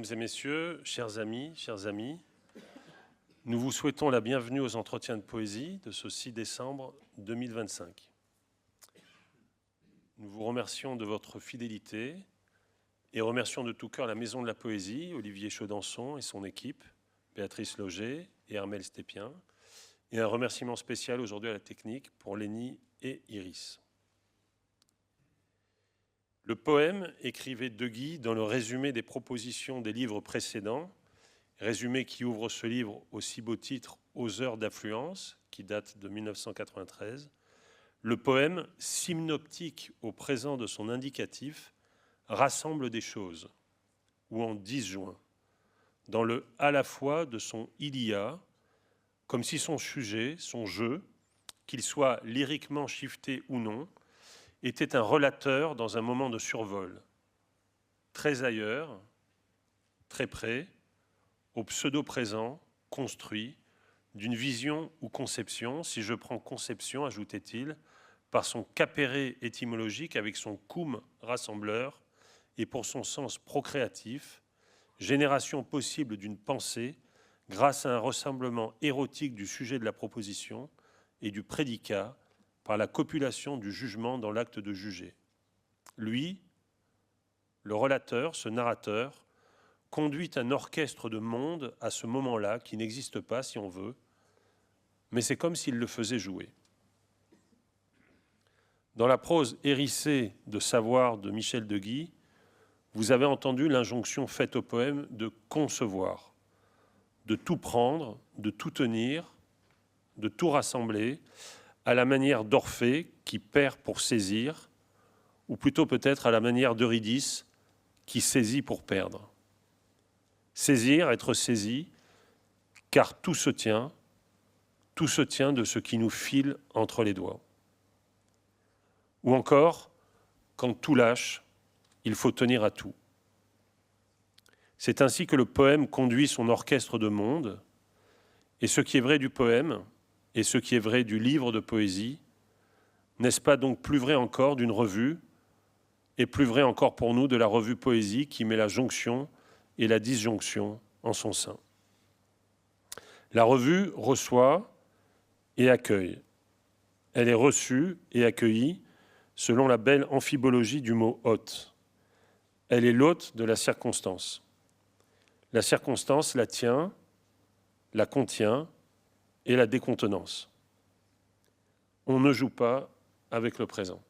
Mesdames et messieurs, chers amis, nous vous souhaitons la bienvenue aux entretiens de poésie de ce 6 décembre 2025. Nous vous remercions de votre fidélité et remercions de tout cœur la Maison de la Poésie, Olivier Chaudençon et son équipe, Béatrice Loger et Armel Stépien, et un remerciement spécial aujourd'hui à la technique pour Lénie et Iris. Le poème, écrivait De Guy dans le résumé des propositions des livres précédents, résumé qui ouvre ce livre au si beau titre « Aux heures d'affluence », qui date de 1993, le poème, synoptique au présent de son indicatif, rassemble des choses, ou en disjoint, dans le « à la fois » de son « il y a », comme si son sujet, son jeu, qu'il soit lyriquement shifté ou non, était un relateur dans un moment de survol, très ailleurs, très près, au pseudo-présent, construit, d'une vision ou conception, si je prends conception, ajoutait-il, par son capéré étymologique avec son cum rassembleur et pour son sens procréatif, génération possible d'une pensée grâce à un rassemblement érotique du sujet de la proposition et du prédicat, par la copulation du jugement dans l'acte de juger. Lui, le relateur, ce narrateur, conduit un orchestre de monde à ce moment-là qui n'existe pas si on veut, mais c'est comme s'il le faisait jouer. Dans la prose hérissée de savoir de Michel de Guy, vous avez entendu l'injonction faite au poème de concevoir, de tout prendre, de tout tenir, de tout rassembler, à la manière d'Orphée qui perd pour saisir, ou plutôt peut-être à la manière d'Eurydice qui saisit pour perdre. Saisir, être saisi, car tout se tient de ce qui nous file entre les doigts. Ou encore, quand tout lâche, il faut tenir à tout. C'est ainsi que le poème conduit son orchestre de monde, et ce qui est vrai du poème, et ce qui est vrai du livre de poésie, n'est-ce pas donc plus vrai encore d'une revue, et plus vrai encore pour nous de la revue Poésie qui met la jonction et la disjonction en son sein. La revue reçoit et accueille. Elle est reçue et accueillie selon la belle amphibologie du mot « hôte ». Elle est l'hôte de la circonstance. La circonstance la tient, la contient, et la décontenance. On ne joue pas avec le présent.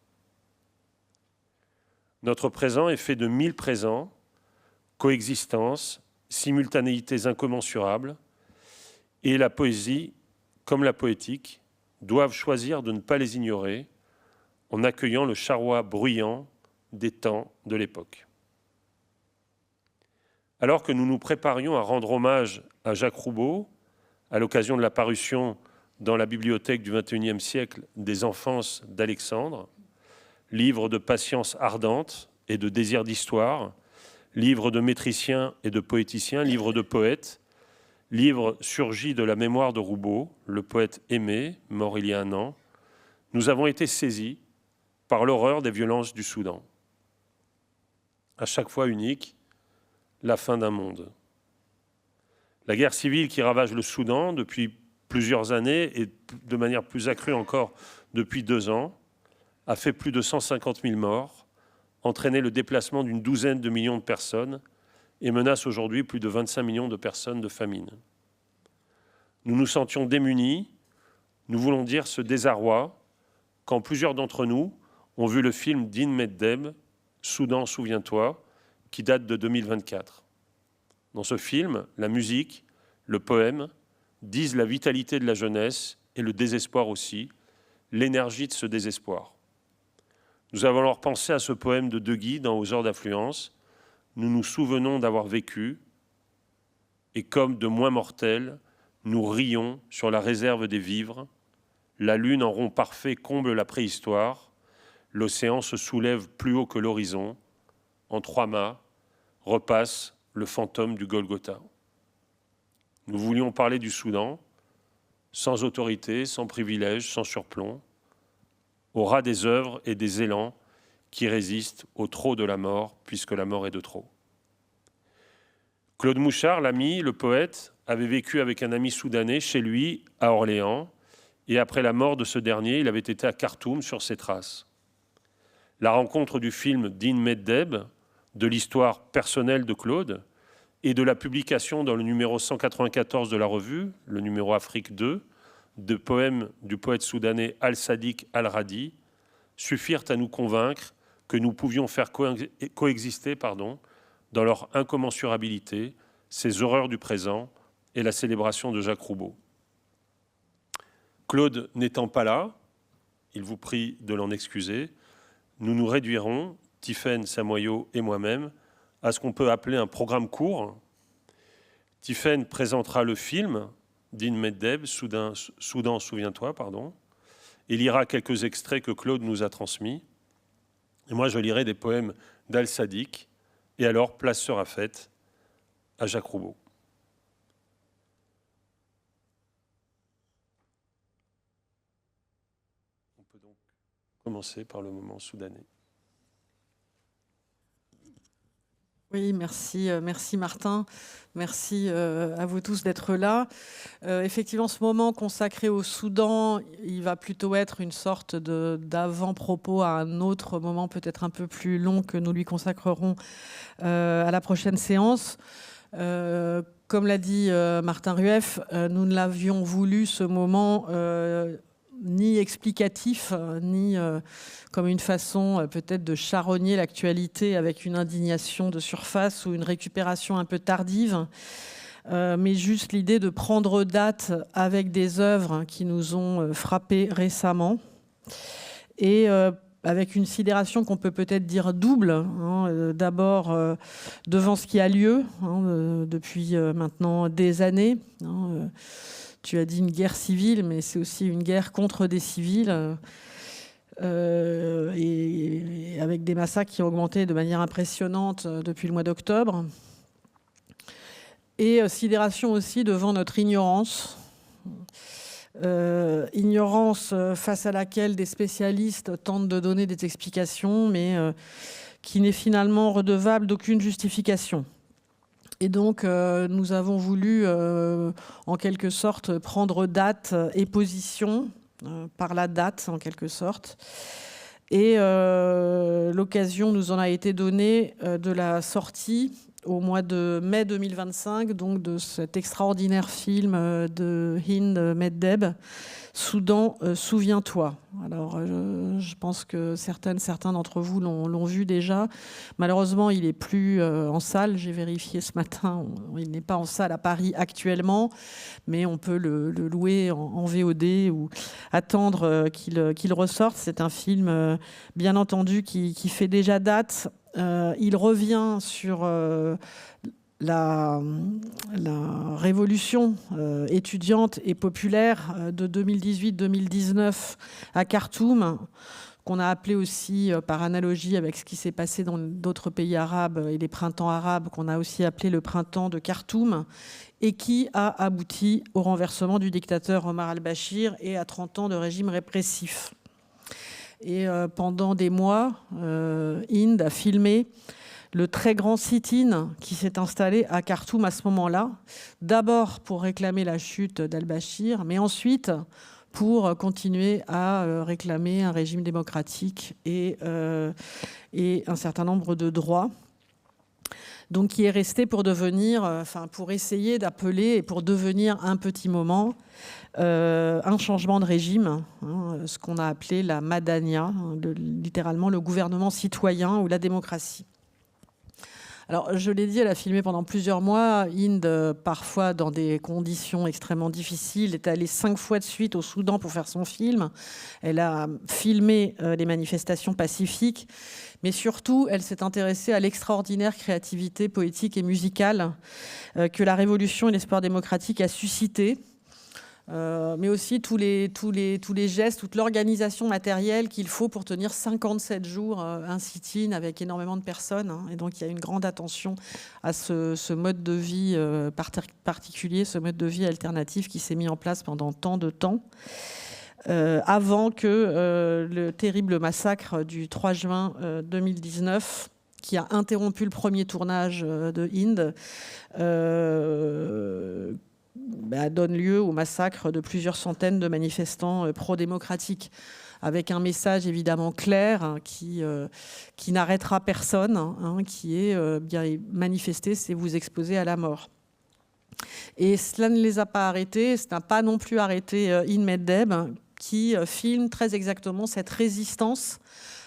Notre présent est fait de 1000 présents, coexistence, simultanéités incommensurables, et la poésie, comme la poétique, doivent choisir de ne pas les ignorer en accueillant le charroi bruyant des temps de l'époque. Alors que nous nous préparions à rendre hommage à Jacques Roubaud, à l'occasion de la parution dans la bibliothèque du XXIe siècle des Enfances d'Alexandre, livre de patience ardente et de désir d'histoire, livre de métriciens et de poéticiens, livre de poètes, livre surgi de la mémoire de Roubaud, le poète aimé, mort il y a un an, nous avons été saisis par l'horreur des violences du Soudan. À chaque fois unique, la fin d'un monde. La guerre civile qui ravage le Soudan depuis plusieurs années et de manière plus accrue encore depuis 2 ans a fait plus de 150 000 morts, entraîné le déplacement d'une douzaine de millions de personnes et menace aujourd'hui plus de 25 millions de personnes de famine. Nous nous sentions démunis, nous voulons dire ce désarroi, quand plusieurs d'entre nous ont vu le film d'In Meddeb, Soudan, souviens-toi, qui date de 2024. Dans ce film, la musique, le poème, disent la vitalité de la jeunesse et le désespoir aussi, l'énergie de ce désespoir. Nous avons alors pensé à ce poème de De Guy dans Aux heures d'affluence. Nous nous souvenons d'avoir vécu et comme de moins mortels, nous rions sur la réserve des vivres. La lune en rond parfait comble la préhistoire. L'océan se soulève plus haut que l'horizon. En 3 mâts, repasse le fantôme du Golgotha. Nous voulions parler du Soudan, sans autorité, sans privilège, sans surplomb, au ras des œuvres et des élans qui résistent au trop de la mort, puisque la mort est de trop. Claude Mouchard, l'ami, le poète, avait vécu avec un ami soudanais chez lui à Orléans, et après la mort de ce dernier, il avait été à Khartoum sur ses traces. La rencontre du film d'In Meddeb, de l'histoire personnelle de Claude, et de la publication dans le numéro 194 de la revue, le numéro Afrique 2, de poèmes du poète soudanais Al-Sadiq Al-Radi, suffirent à nous convaincre que nous pouvions faire coexister dans leur incommensurabilité ces horreurs du présent et la célébration de Jacques Roubaud. Claude n'étant pas là, il vous prie de l'en excuser, nous nous réduirons, Tiffaine, Samoyo et moi-même, à ce qu'on peut appeler un programme court. Tiffaine présentera le film d'In Meddeb, Soudan, souviens-toi, et lira quelques extraits que Claude nous a transmis. Et moi, je lirai des poèmes d'Al-Sadiq, et alors, place sera faite à Jacques Roubaud. On peut donc commencer par le moment soudanais. Oui, merci Martin. Merci à vous tous d'être là. Effectivement, ce moment consacré au Soudan, il va plutôt être une sorte d'avant-propos à un autre moment peut-être un peu plus long que nous lui consacrerons à la prochaine séance. Comme l'a dit Martin Rueff, nous ne l'avions voulu ce moment ni explicatif, ni comme une façon peut-être de charogner l'actualité avec une indignation de surface ou une récupération un peu tardive, mais juste l'idée de prendre date avec des œuvres qui nous ont frappés récemment et avec une sidération qu'on peut peut-être dire double, hein, d'abord devant ce qui a lieu depuis maintenant des années. Tu as dit une guerre civile, mais c'est aussi une guerre contre des civils, et avec des massacres qui ont augmenté de manière impressionnante depuis le mois d'octobre. Et sidération aussi devant notre ignorance. Ignorance face à laquelle des spécialistes tentent de donner des explications, mais qui n'est finalement redevable d'aucune justification. Et donc, nous avons voulu, en quelque sorte, prendre date et position, par la date, en quelque sorte. Et l'occasion nous en a été donnée de la sortie, au mois de mai 2025, donc de cet extraordinaire film de Hind Meddeb, Soudan, souviens-toi. Alors, je pense que certains d'entre vous l'ont vu déjà. Malheureusement, il n'est plus en salle. J'ai vérifié ce matin. Il n'est pas en salle à Paris actuellement, mais on peut le louer en VOD ou attendre qu'il ressorte. C'est un film, bien entendu, qui fait déjà date. Il revient sur la révolution étudiante et populaire de 2018-2019 à Khartoum, qu'on a appelé aussi par analogie avec ce qui s'est passé dans d'autres pays arabes et les printemps arabes, qu'on a aussi appelé le printemps de Khartoum, et qui a abouti au renversement du dictateur Omar al-Bashir et à 30 ans de régime répressif. Et pendant des mois, Hind a filmé le très grand sit-in qui s'est installé à Khartoum à ce moment-là, d'abord pour réclamer la chute d'al-Bashir, mais ensuite pour continuer à réclamer un régime démocratique et un certain nombre de droits. Donc qui est resté pour devenir, pour essayer d'appeler et pour devenir un petit moment un changement de régime, ce qu'on a appelé la Madania, littéralement le gouvernement citoyen ou la démocratie. Alors, je l'ai dit, elle a filmé pendant plusieurs mois. Hind, parfois dans des conditions extrêmement difficiles, est allée 5 fois de suite au Soudan pour faire son film. Elle a filmé les manifestations pacifiques, mais surtout, elle s'est intéressée à l'extraordinaire créativité poétique et musicale que la révolution et l'espoir démocratique a suscité. Mais aussi tous les gestes, toute l'organisation matérielle qu'il faut pour tenir 57 jours un sit-in avec énormément de personnes. Et donc, il y a une grande attention à ce mode de vie particulier, ce mode de vie alternatif qui s'est mis en place pendant tant de temps, avant que le terrible massacre du 3 juin 2019 qui a interrompu le premier tournage de Hind, donne lieu au massacre de plusieurs centaines de manifestants pro-démocratiques, avec un message évidemment clair qui n'arrêtera personne, qui est bien manifester, c'est vous exposer à la mort. Et cela ne les a pas arrêtés, ça n'a pas non plus arrêté Hind Meddeb, qui filme très exactement cette résistance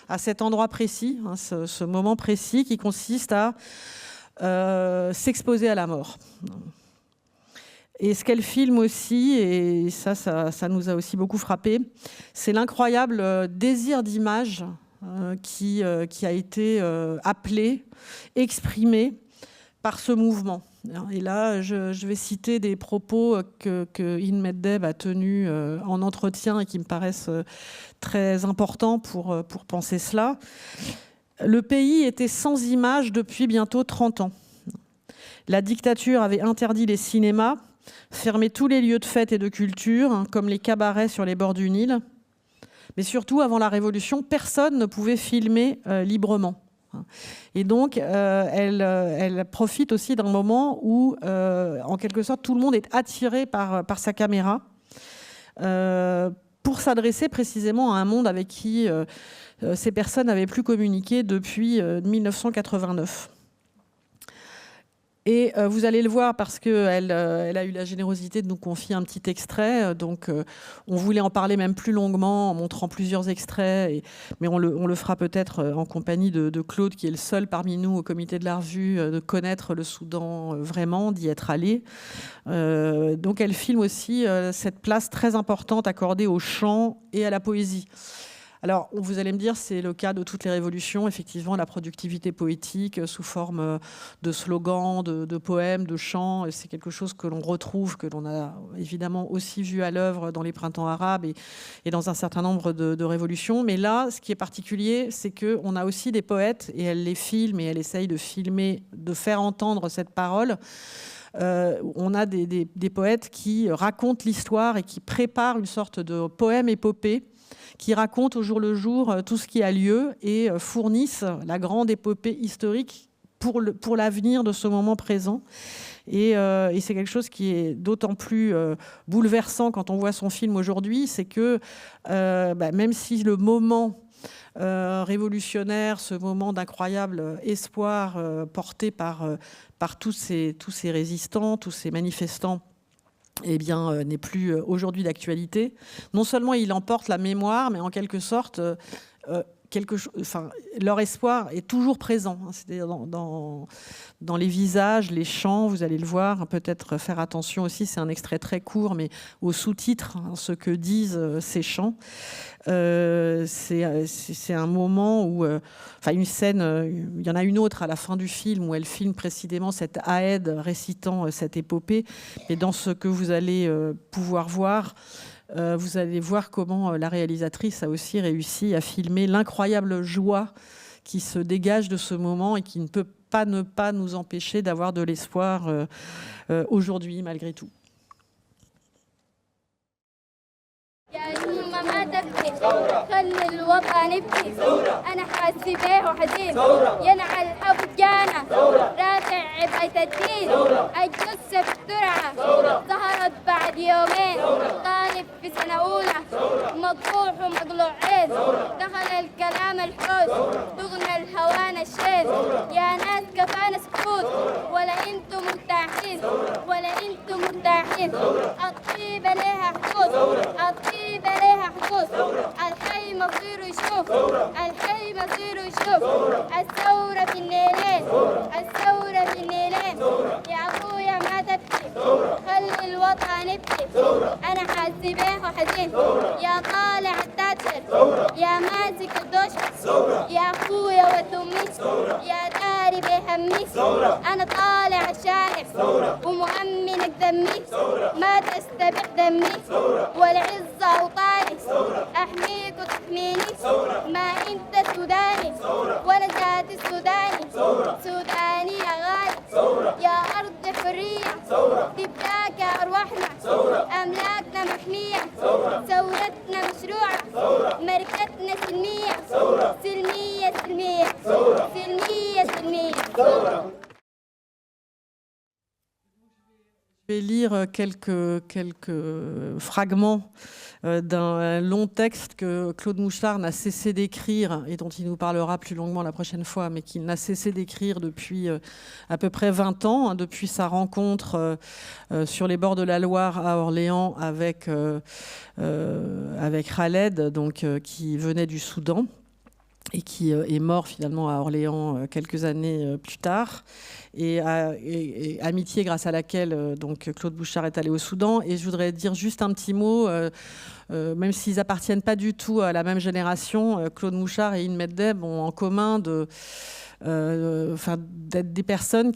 à cet endroit précis, ce moment précis qui consiste à s'exposer à la mort. Et ce qu'elle filme aussi, et ça nous a aussi beaucoup frappé, c'est l'incroyable désir d'image qui a été appelé, exprimé par ce mouvement. Et là, je vais citer des propos que Hind Meddeb a tenus en entretien et qui me paraissent très importants pour penser cela. Le pays était sans images depuis bientôt 30 ans. La dictature avait interdit les cinémas, fermé tous les lieux de fête et de culture, comme les cabarets sur les bords du Nil. Mais surtout, avant la Révolution, personne ne pouvait filmer librement. Et donc, elle profite aussi d'un moment où, en quelque sorte, tout le monde est attiré par sa caméra pour s'adresser précisément à un monde avec qui ces personnes n'avaient plus communiqué depuis 1989. Et vous allez le voir parce qu'elle a eu la générosité de nous confier un petit extrait. Donc, on voulait en parler même plus longuement en montrant plusieurs extraits. Mais on le fera peut-être en compagnie de Claude, qui est le seul parmi nous au comité de la revue de connaître le Soudan vraiment, d'y être allé. Donc, elle filme aussi cette place très importante accordée au chant et à la poésie. Alors, vous allez me dire, c'est le cas de toutes les révolutions, effectivement, la productivité poétique sous forme de slogans, de poèmes, de chants, c'est quelque chose que l'on retrouve, que l'on a évidemment aussi vu à l'œuvre dans les printemps arabes et dans un certain nombre de révolutions. Mais là, ce qui est particulier, c'est qu'on a aussi des poètes, et elle les filme, et elle essaye de filmer, de faire entendre cette parole. On a des poètes qui racontent l'histoire et qui préparent une sorte de poème-épopée, qui racontent au jour le jour tout ce qui a lieu et fournissent la grande épopée historique pour l'avenir de ce moment présent. Et c'est quelque chose qui est d'autant plus bouleversant quand on voit son film aujourd'hui, c'est que même si le moment révolutionnaire, ce moment d'incroyable espoir porté par tous ces résistants, tous ces manifestants, eh bien, n'est plus aujourd'hui d'actualité. Non seulement il emporte la mémoire, mais en quelque sorte, leur espoir est toujours présent. C'est-à-dire dans les visages, les chants, vous allez le voir, peut-être faire attention aussi, c'est un extrait très court, mais aux sous-titres, ce que disent ces chants. C'est un moment où, une scène, il y en a une autre à la fin du film où elle filme précisément cette Aède récitant cette épopée. Et dans ce que vous allez pouvoir voir, vous allez voir comment la réalisatrice a aussi réussi à filmer l'incroyable joie qui se dégage de ce moment et qui ne peut pas ne pas nous empêcher d'avoir de l'espoir aujourd'hui, malgré tout. ما تبكي خلي الوطن يبكي انا حاسي بيه وحزين ينعى الحب جانا رافع عبء الدين الجثه بسرعه ظهرت بعد يومين طالب في سنه اولى مطبوح ومقلوع عين دخل الكلام الحوز دغنا الهوان الشيز يا ناس كفانا سكوت ولا انتم مرتاحين ولا انتم مرتاحين الطيبه لها حدود الطيبه لها حدود الحي مصيره يشوف الحي مصيره يشوف الثورة في النيلين الثورة في النيلين يا أبويا ما تبكي خلي الوطن يبكي أنا حاسي بيه وحزين يا طالع التاتر يا ماسك الدوش يا أخويا وتمي يا داري بهمي أنا طالع الشارع ومؤمنك دمي ما تستبق دمي والعزة أوطاني أحميك وتحميني ما أنت سوداني وأنا ذات السوداني سوداني يا غالي يا أرض حرية تبداك أرواحنا أملاكنا محمية ثورتنا مشروعة مركتنا سلمية سلمية سلمية سلمية Je vais lire quelques fragments d'un long texte que Claude Mouchard n'a cessé d'écrire et dont il nous parlera plus longuement la prochaine fois, mais qu'il n'a cessé d'écrire depuis à peu près 20 ans, hein, depuis sa rencontre sur les bords de la Loire à Orléans avec Khaled, donc, qui venait du Soudan et qui est mort finalement à Orléans quelques années plus tard, et amitié grâce à laquelle donc Claude Mouchard est allé au Soudan. Et je voudrais dire juste un petit mot, même s'ils appartiennent pas du tout à la même génération, Claude Mouchard et Ian Meddeb ont en commun d'être des personnes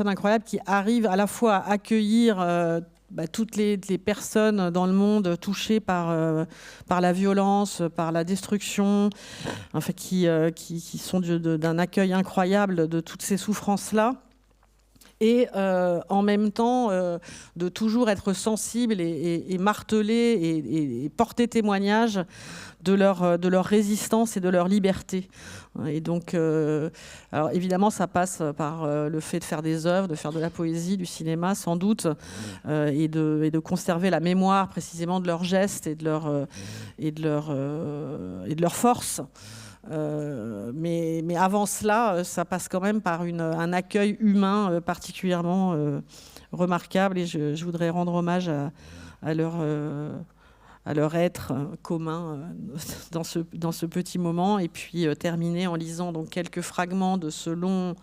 incroyables qui arrivent à la fois à accueillir toutes les personnes dans le monde touchées par la violence, par la destruction, enfin, qui sont d'un accueil incroyable de toutes ces souffrances-là. Et en même temps, de toujours être sensible et marteler et porter témoignage de leur résistance et de leur liberté. Et donc, alors évidemment, ça passe par le fait de faire des œuvres, de faire de la poésie, du cinéma, sans doute, et de conserver la mémoire précisément de leurs gestes et de leur force. Mais avant cela, ça passe quand même par un accueil humain particulièrement remarquable, et je voudrais rendre hommage à leur être commun dans ce petit moment, et puis terminer en lisant donc quelques fragments de ce long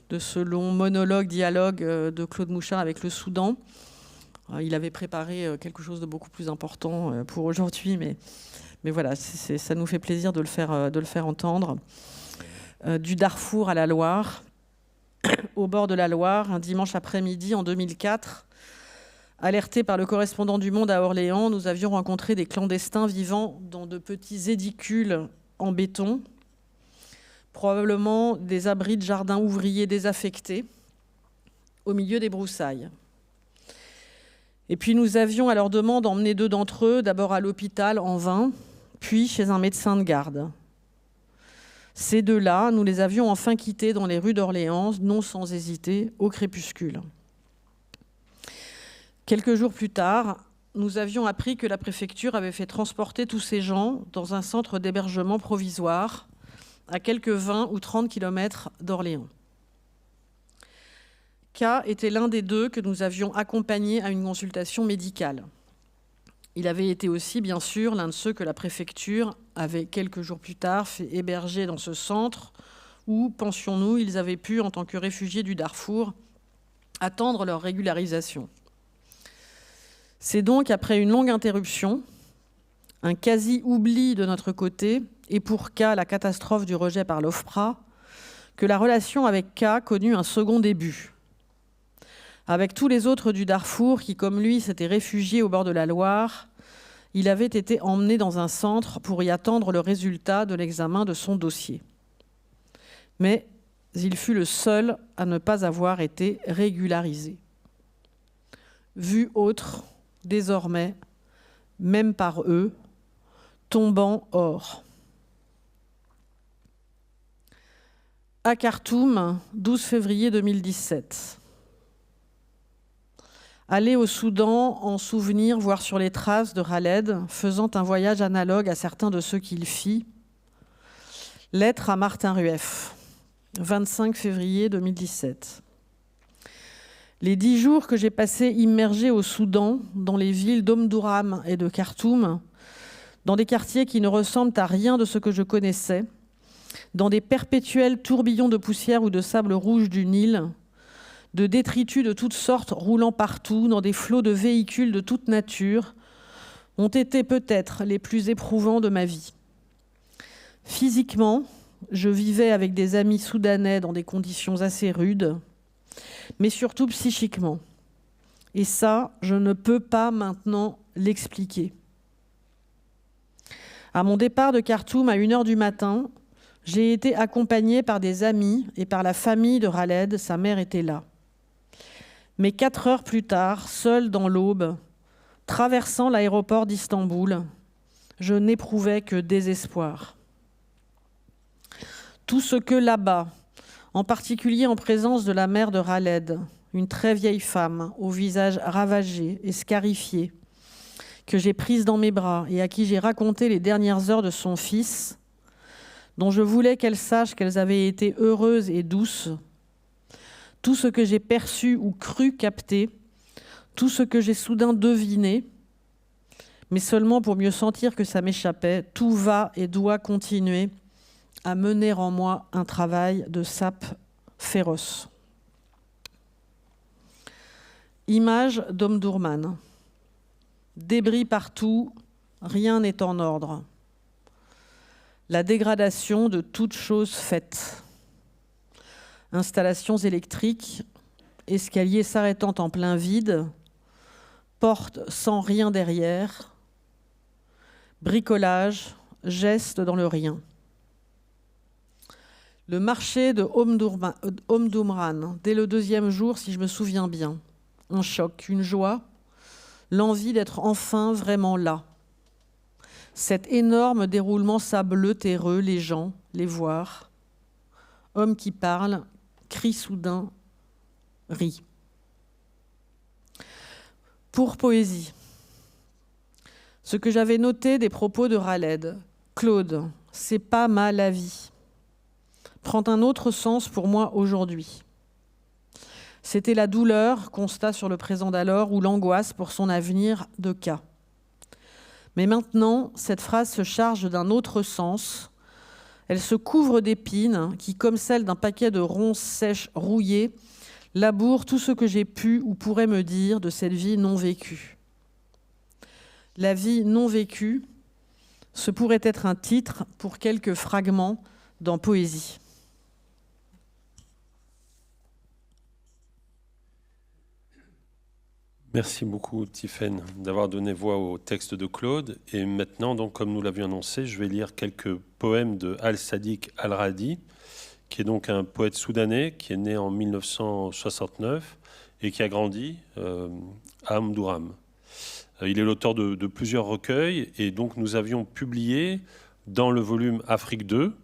dialogue de Claude Mouchard avec le Soudan. Il avait préparé quelque chose de beaucoup plus important pour aujourd'hui, mais voilà, ça nous fait plaisir de le faire entendre. Du Darfour à la Loire, au bord de la Loire, un dimanche après-midi en 2004, alertés par le correspondant du Monde à Orléans, nous avions rencontré des clandestins vivant dans de petits édicules en béton, probablement des abris de jardins ouvriers désaffectés, au milieu des broussailles. Et puis nous avions à leur demande emmené 2 d'entre eux, d'abord à l'hôpital en vain, puis chez un médecin de garde. Ces 2-là, nous les avions enfin quittés dans les rues d'Orléans, non sans hésiter, au crépuscule. Quelques jours plus tard, nous avions appris que la préfecture avait fait transporter tous ces gens dans un centre d'hébergement provisoire à quelques 20 ou 30 kilomètres d'Orléans. K était l'un des 2 que nous avions accompagné à une consultation médicale. Il avait été aussi, bien sûr, l'un de ceux que la préfecture avait, quelques jours plus tard, fait héberger dans ce centre où, pensions-nous, ils avaient pu, en tant que réfugiés du Darfour, attendre leur régularisation. C'est donc, après une longue interruption, un quasi-oubli de notre côté, et pour K, la catastrophe du rejet par l'OFPRA, que la relation avec K connut un second début. Avec tous les autres du Darfour qui, comme lui, s'étaient réfugiés au bord de la Loire, il avait été emmené dans un centre pour y attendre le résultat de l'examen de son dossier. Mais il fut le seul à ne pas avoir été régularisé. Vu autre, désormais, même par eux, tombant hors. À Khartoum, 12 février 2017. Aller au Soudan en souvenir, voire sur les traces de Khaled, faisant un voyage analogue à certains de ceux qu'il fit. Lettre à Martin Rueff, 25 février 2017. Les 10 jours que j'ai passés immergés au Soudan, dans les villes d'Omdurman et de Khartoum, dans des quartiers qui ne ressemblent à rien de ce que je connaissais, dans des perpétuels tourbillons de poussière ou de sable rouge du Nil, de détritus de toutes sortes roulant partout, dans des flots de véhicules de toute nature, ont été peut-être les plus éprouvants de ma vie. Physiquement, je vivais avec des amis soudanais dans des conditions assez rudes, mais surtout psychiquement. Et ça, je ne peux pas maintenant l'expliquer. À mon départ de Khartoum à 1h du matin, j'ai été accompagnée par des amis et par la famille de Khaled, sa mère était là. Mais 4 heures plus tard, seule dans l'aube, traversant l'aéroport d'Istanbul, je n'éprouvais que désespoir. Tout ce que là-bas, en particulier en présence de la mère de Khaled, une très vieille femme au visage ravagé et scarifié, que j'ai prise dans mes bras et à qui j'ai raconté les dernières heures de son fils, dont je voulais qu'elle sache qu'elles avaient été heureuses et douces. Tout ce que j'ai perçu ou cru capter, tout ce que j'ai soudain deviné, mais seulement pour mieux sentir que ça m'échappait, tout va et doit continuer à mener en moi un travail de sape féroce. Image d'Omdurman. Débris partout, rien n'est en ordre. La dégradation de toute chose faite. Installations électriques, escaliers s'arrêtant en plein vide, portes sans rien derrière, bricolage, gestes dans le rien. Le marché de Omdurman, dès le 2e jour, si je me souviens bien. Un choc, une joie, l'envie d'être enfin vraiment là. Cet énorme déroulement sableux, terreux, les gens, les voir. Homme qui parle, crie soudain, rit. Pour poésie. Ce que j'avais noté des propos de Khaled, Claude, c'est pas ma la vie, prend un autre sens pour moi aujourd'hui. C'était la douleur, constat sur le présent d'alors, ou l'angoisse pour son avenir de cas. Mais maintenant, cette phrase se charge d'un autre sens. Elle se couvre d'épines qui, comme celle d'un paquet de ronces sèches rouillées, labourent tout ce que j'ai pu ou pourrais me dire de cette vie non vécue. La vie non vécue, ce pourrait être un titre pour quelques fragments dans Poésie. Merci beaucoup, Tiffaine, d'avoir donné voix au texte de Claude. Et maintenant, donc, comme nous l'avions annoncé, je vais lire quelques poèmes de Al-Sadiq Al-Radi, qui est donc un poète soudanais qui est né en 1969 et qui a grandi à Omdurman. Il est l'auteur de plusieurs recueils et donc nous avions publié dans le volume Afrique 2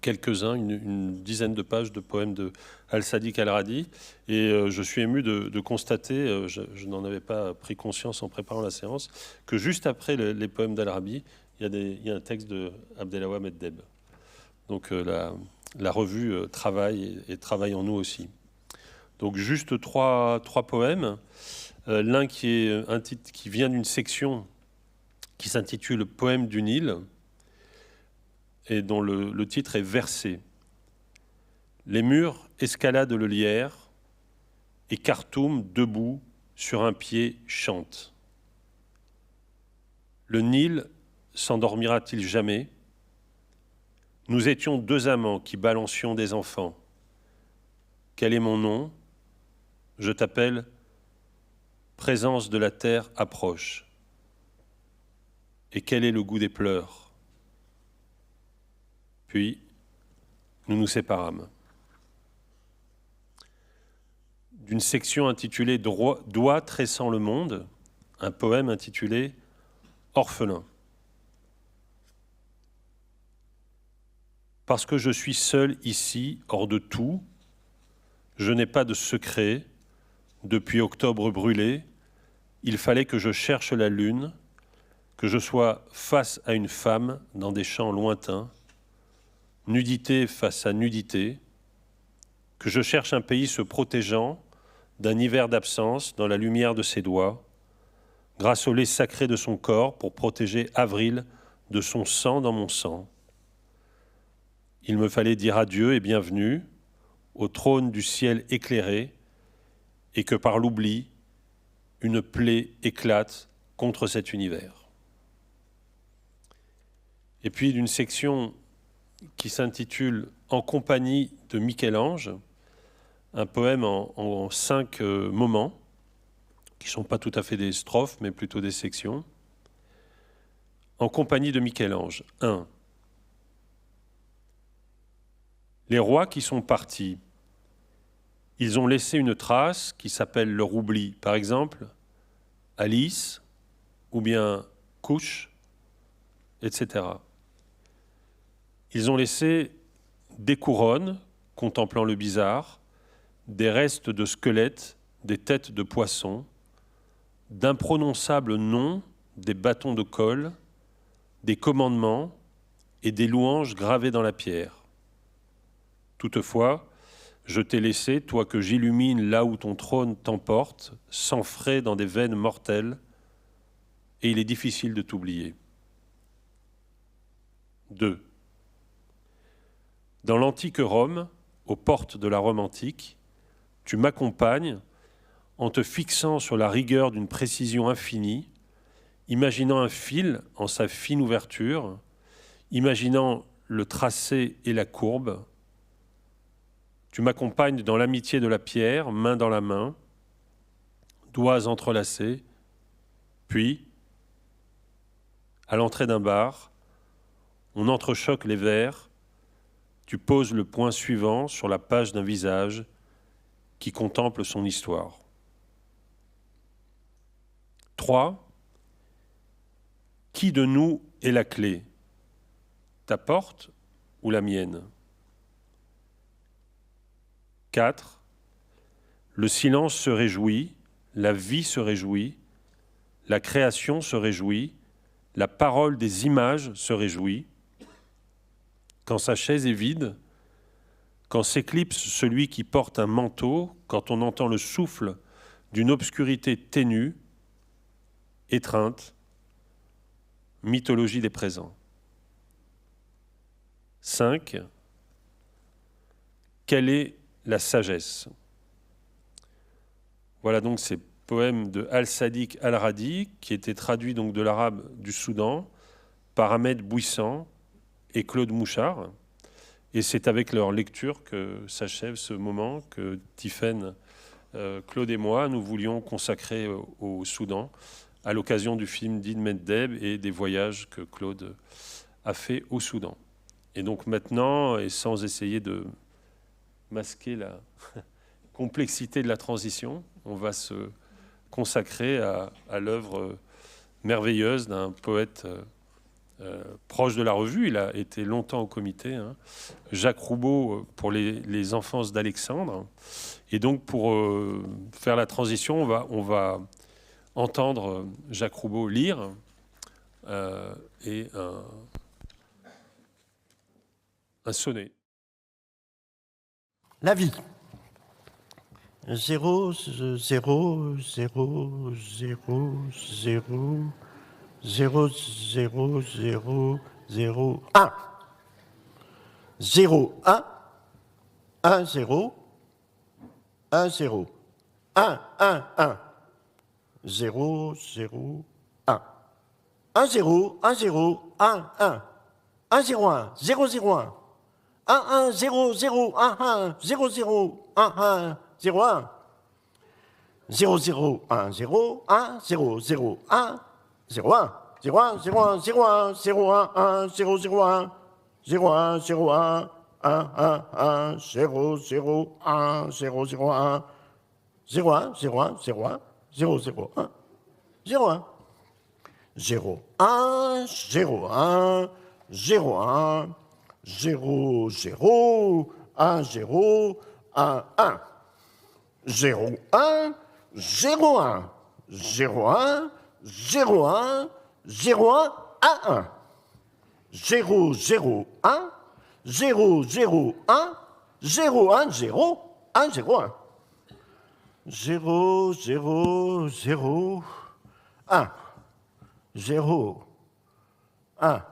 quelques-uns, une dizaine de pages de poèmes de Al-Sadiq Al-Radi. Et je suis ému de constater, je n'en avais pas pris conscience en préparant la séance, que juste après les poèmes d'Al-Radi, il y a un texte de Abdelawahid Deb. Donc la revue travaille et travaille en nous aussi. Donc juste trois poèmes. L'un qui vient d'une section qui s'intitule « Poème du Nil » et dont le titre est « Versé ». Les murs escaladent le lierre et Khartoum, debout, sur un pied, chante. Le Nil s'endormira-t-il jamais? Nous étions deux amants qui balancions des enfants. Quel est mon nom? Je t'appelle présence de la terre approche. Et quel est le goût des pleurs? Puis, nous nous séparâmes. D'une section intitulée Doigts tressant le monde, un poème intitulé Orphelin. Parce que je suis seul ici, hors de tout, je n'ai pas de secret. Depuis octobre brûlé, il fallait que je cherche la lune, que je sois face à une femme dans des champs lointains, nudité face à nudité, que je cherche un pays se protégeant d'un hiver d'absence dans la lumière de ses doigts, grâce au lait sacré de son corps pour protéger Avril de son sang dans mon sang. Il me fallait dire adieu et bienvenue au trône du ciel éclairé et que par l'oubli, une plaie éclate contre cet univers. Et puis d'une section qui s'intitule « En compagnie de Michel-Ange », un poème en 5 moments, qui ne sont pas tout à fait des strophes, mais plutôt des sections. En compagnie de Michel-Ange. 1. Les rois qui sont partis, ils ont laissé une trace qui s'appelle leur oubli. Par exemple, Alice, ou bien Couche, etc. Ils ont laissé des couronnes contemplant le bizarre, des restes de squelettes, des têtes de poissons, d'imprononçables noms, des bâtons de colle, des commandements et des louanges gravées dans la pierre. Toutefois, je t'ai laissé, toi que j'illumine là où ton trône t'emporte, sans frais dans des veines mortelles, et il est difficile de t'oublier. 2. Dans l'antique Rome, aux portes de la Rome antique, tu m'accompagnes en te fixant sur la rigueur d'une précision infinie, imaginant un fil en sa fine ouverture, imaginant le tracé et la courbe. Tu m'accompagnes dans l'amitié de la pierre, main dans la main, doigts entrelacés, puis, à l'entrée d'un bar, on entrechoque les verres, tu poses le point suivant sur la page d'un visage qui contemple son histoire. 3. Qui de nous est la clé? Ta porte ou la mienne? 4. Le silence se réjouit, la vie se réjouit, la création se réjouit, la parole des images se réjouit. Quand sa chaise est vide, quand s'éclipse celui qui porte un manteau, quand on entend le souffle d'une obscurité ténue, étreinte, mythologie des présents. 5. Quelle est la sagesse? Voilà donc ces poèmes de Al-Sadiq Al-Radi qui étaient traduits donc de l'arabe du Soudan par Ahmed Bouissan et Claude Mouchard. Et c'est avec leur lecture que s'achève ce moment que Tiffaine, Claude et moi, nous voulions consacrer au Soudan à l'occasion du film d'Id Meddeb et des voyages que Claude a fait au Soudan. Et donc maintenant, et sans essayer de masquer la complexité de la transition, on va se consacrer à l'œuvre merveilleuse d'un poète proche de la revue. Il a été longtemps au comité, hein, Jacques Roubaud, pour les enfances d'Alexandre. Et donc, pour faire la transition, on va entendre Jacques Roubaud lire et un sonnet. La vie. 0, 0, 0, 0, 0, 0, 0, 0, 0, 1. 0, 1, 1, 0, 1, 0, 1, 1, 1, 0, 0, 1. 1, 0, 1, 0, 1, 1, 1, 0, 1, 0, 0, 1. 1, 1, 0, 0, 1, 1, 0, 0, 1, 1, 0, 1. 0, 0, 1, 0, 1, 0, 0, 1, 0, 1. 0, 1, 0, 1, 0, 1, 0, 1, 1, 0, 0, 1, 0, 1, 0, 1, 1, 1, 1, 0, 0, 1, 0, 0, 1, 0, 1, 0, 1, 0, 1, 0, 0, 1, 0, 1. 0, 1, 0, 1, 0, 1, 0, 0, 1, 0, 1, 1. 0, 1, 0, 1, 0, 1, 0, 1, 0, 1, 1, 1. 0, 0, 1, 0, 0, 1, 0, 1, 0, 1, 0, 1. 0, 0, 0, 1. 0, 1.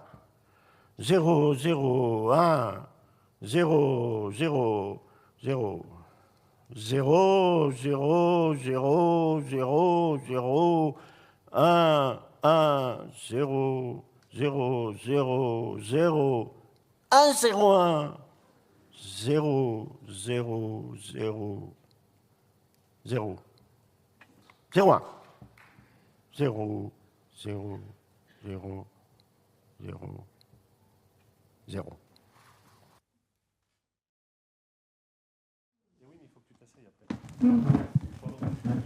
0, 0, 1, 0, 0, 0. 0, 0, 0, 0, 0, 1, 1, 0, 0, 0, 0, 1, 0, 1, 0, 0, 0, 0, 0, 1, 0, 0, 0, 0, 0.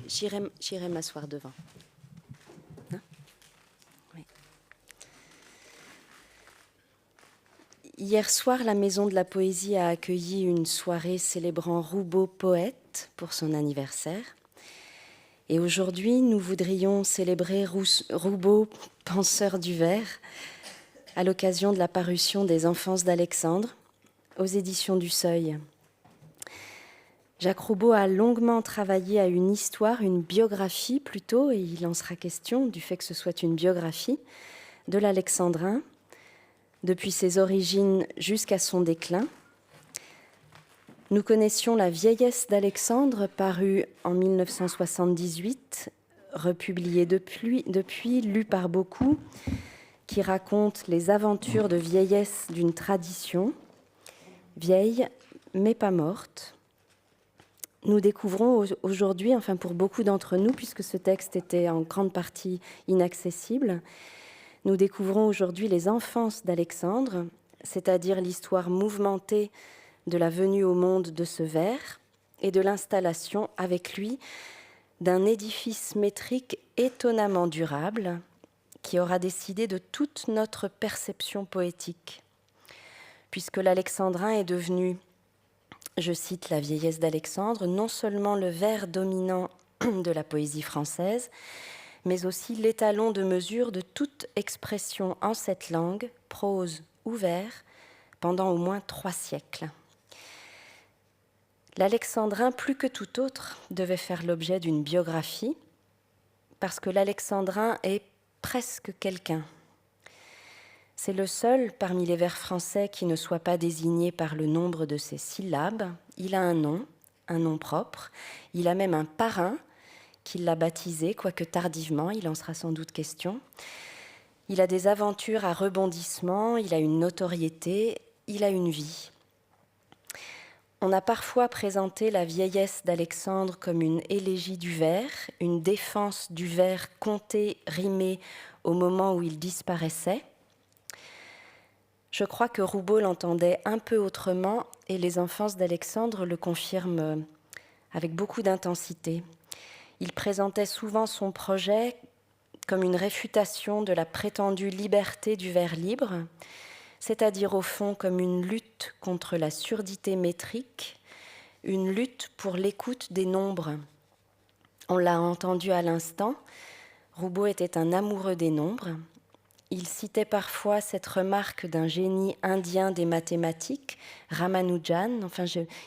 J'irai m'asseoir devant. Hein? Oui. Hier soir, la Maison de la Poésie a accueilli une soirée célébrant Roubaud poète pour son anniversaire. Et aujourd'hui, nous voudrions célébrer Roubaud penseur du vers à l'occasion de la parution des Enfances d'Alexandre aux éditions du Seuil. Jacques Roubaud a longuement travaillé à une histoire, une biographie plutôt, et il en sera question du fait que ce soit une biographie de l'Alexandrin, depuis ses origines jusqu'à son déclin. Nous connaissions La vieillesse d'Alexandre, parue en 1978, republiée depuis, lue par beaucoup, qui raconte les aventures de vieillesse d'une tradition, vieille mais pas morte. Nous découvrons aujourd'hui, enfin pour beaucoup d'entre nous, puisque ce texte était en grande partie inaccessible, nous découvrons aujourd'hui les enfances d'Alexandre, c'est-à-dire l'histoire mouvementée de la venue au monde de ce vers et de l'installation avec lui d'un édifice métrique étonnamment durable qui aura décidé de toute notre perception poétique, puisque l'alexandrin est devenu, je cite La vieillesse d'Alexandre, non seulement le vers dominant de la poésie française, mais aussi l'étalon de mesure de toute expression en cette langue, prose ou vers, pendant au moins 3 siècles. L'alexandrin, plus que tout autre, devait faire l'objet d'une biographie, parce que l'alexandrin est presque quelqu'un. C'est le seul parmi les vers français qui ne soit pas désigné par le nombre de ses syllabes. Il a un nom propre, il a même un parrain, qu'il l'a baptisé, quoique tardivement, il en sera sans doute question. Il a des aventures à rebondissement, il a une notoriété, il a une vie. On a parfois présenté la vieillesse d'Alexandre comme une élégie du vers, une défense du vers compté, rimé au moment où il disparaissait. Je crois que Roubaud l'entendait un peu autrement et les Enfances d'Alexandre le confirment avec beaucoup d'intensité. Il présentait souvent son projet comme une réfutation de la prétendue liberté du vers libre, c'est-à-dire au fond comme une lutte contre la surdité métrique, une lutte pour l'écoute des nombres. On l'a entendu à l'instant, Roubaud était un amoureux des nombres. Il citait parfois cette remarque d'un génie indien des mathématiques, Ramanujan.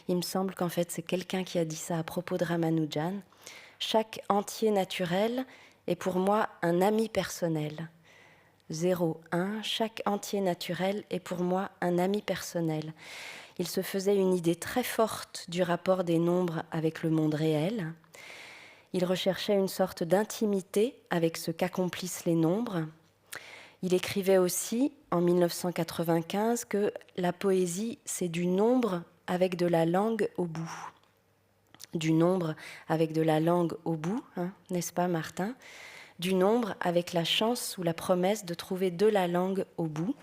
Il me semble qu'en fait c'est quelqu'un qui a dit ça à propos de Ramanujan. Chaque entier naturel est pour moi un ami personnel. 0, 1, chaque entier naturel est pour moi un ami personnel. Il se faisait une idée très forte du rapport des nombres avec le monde réel. Il recherchait une sorte d'intimité avec ce qu'accomplissent les nombres. Il écrivait aussi, en 1995, que la poésie, c'est du nombre avec de la langue au bout. Du nombre avec de la langue au bout, n'est-ce pas Martin ? Du nombre avec la chance ou la promesse de trouver de la langue au bout.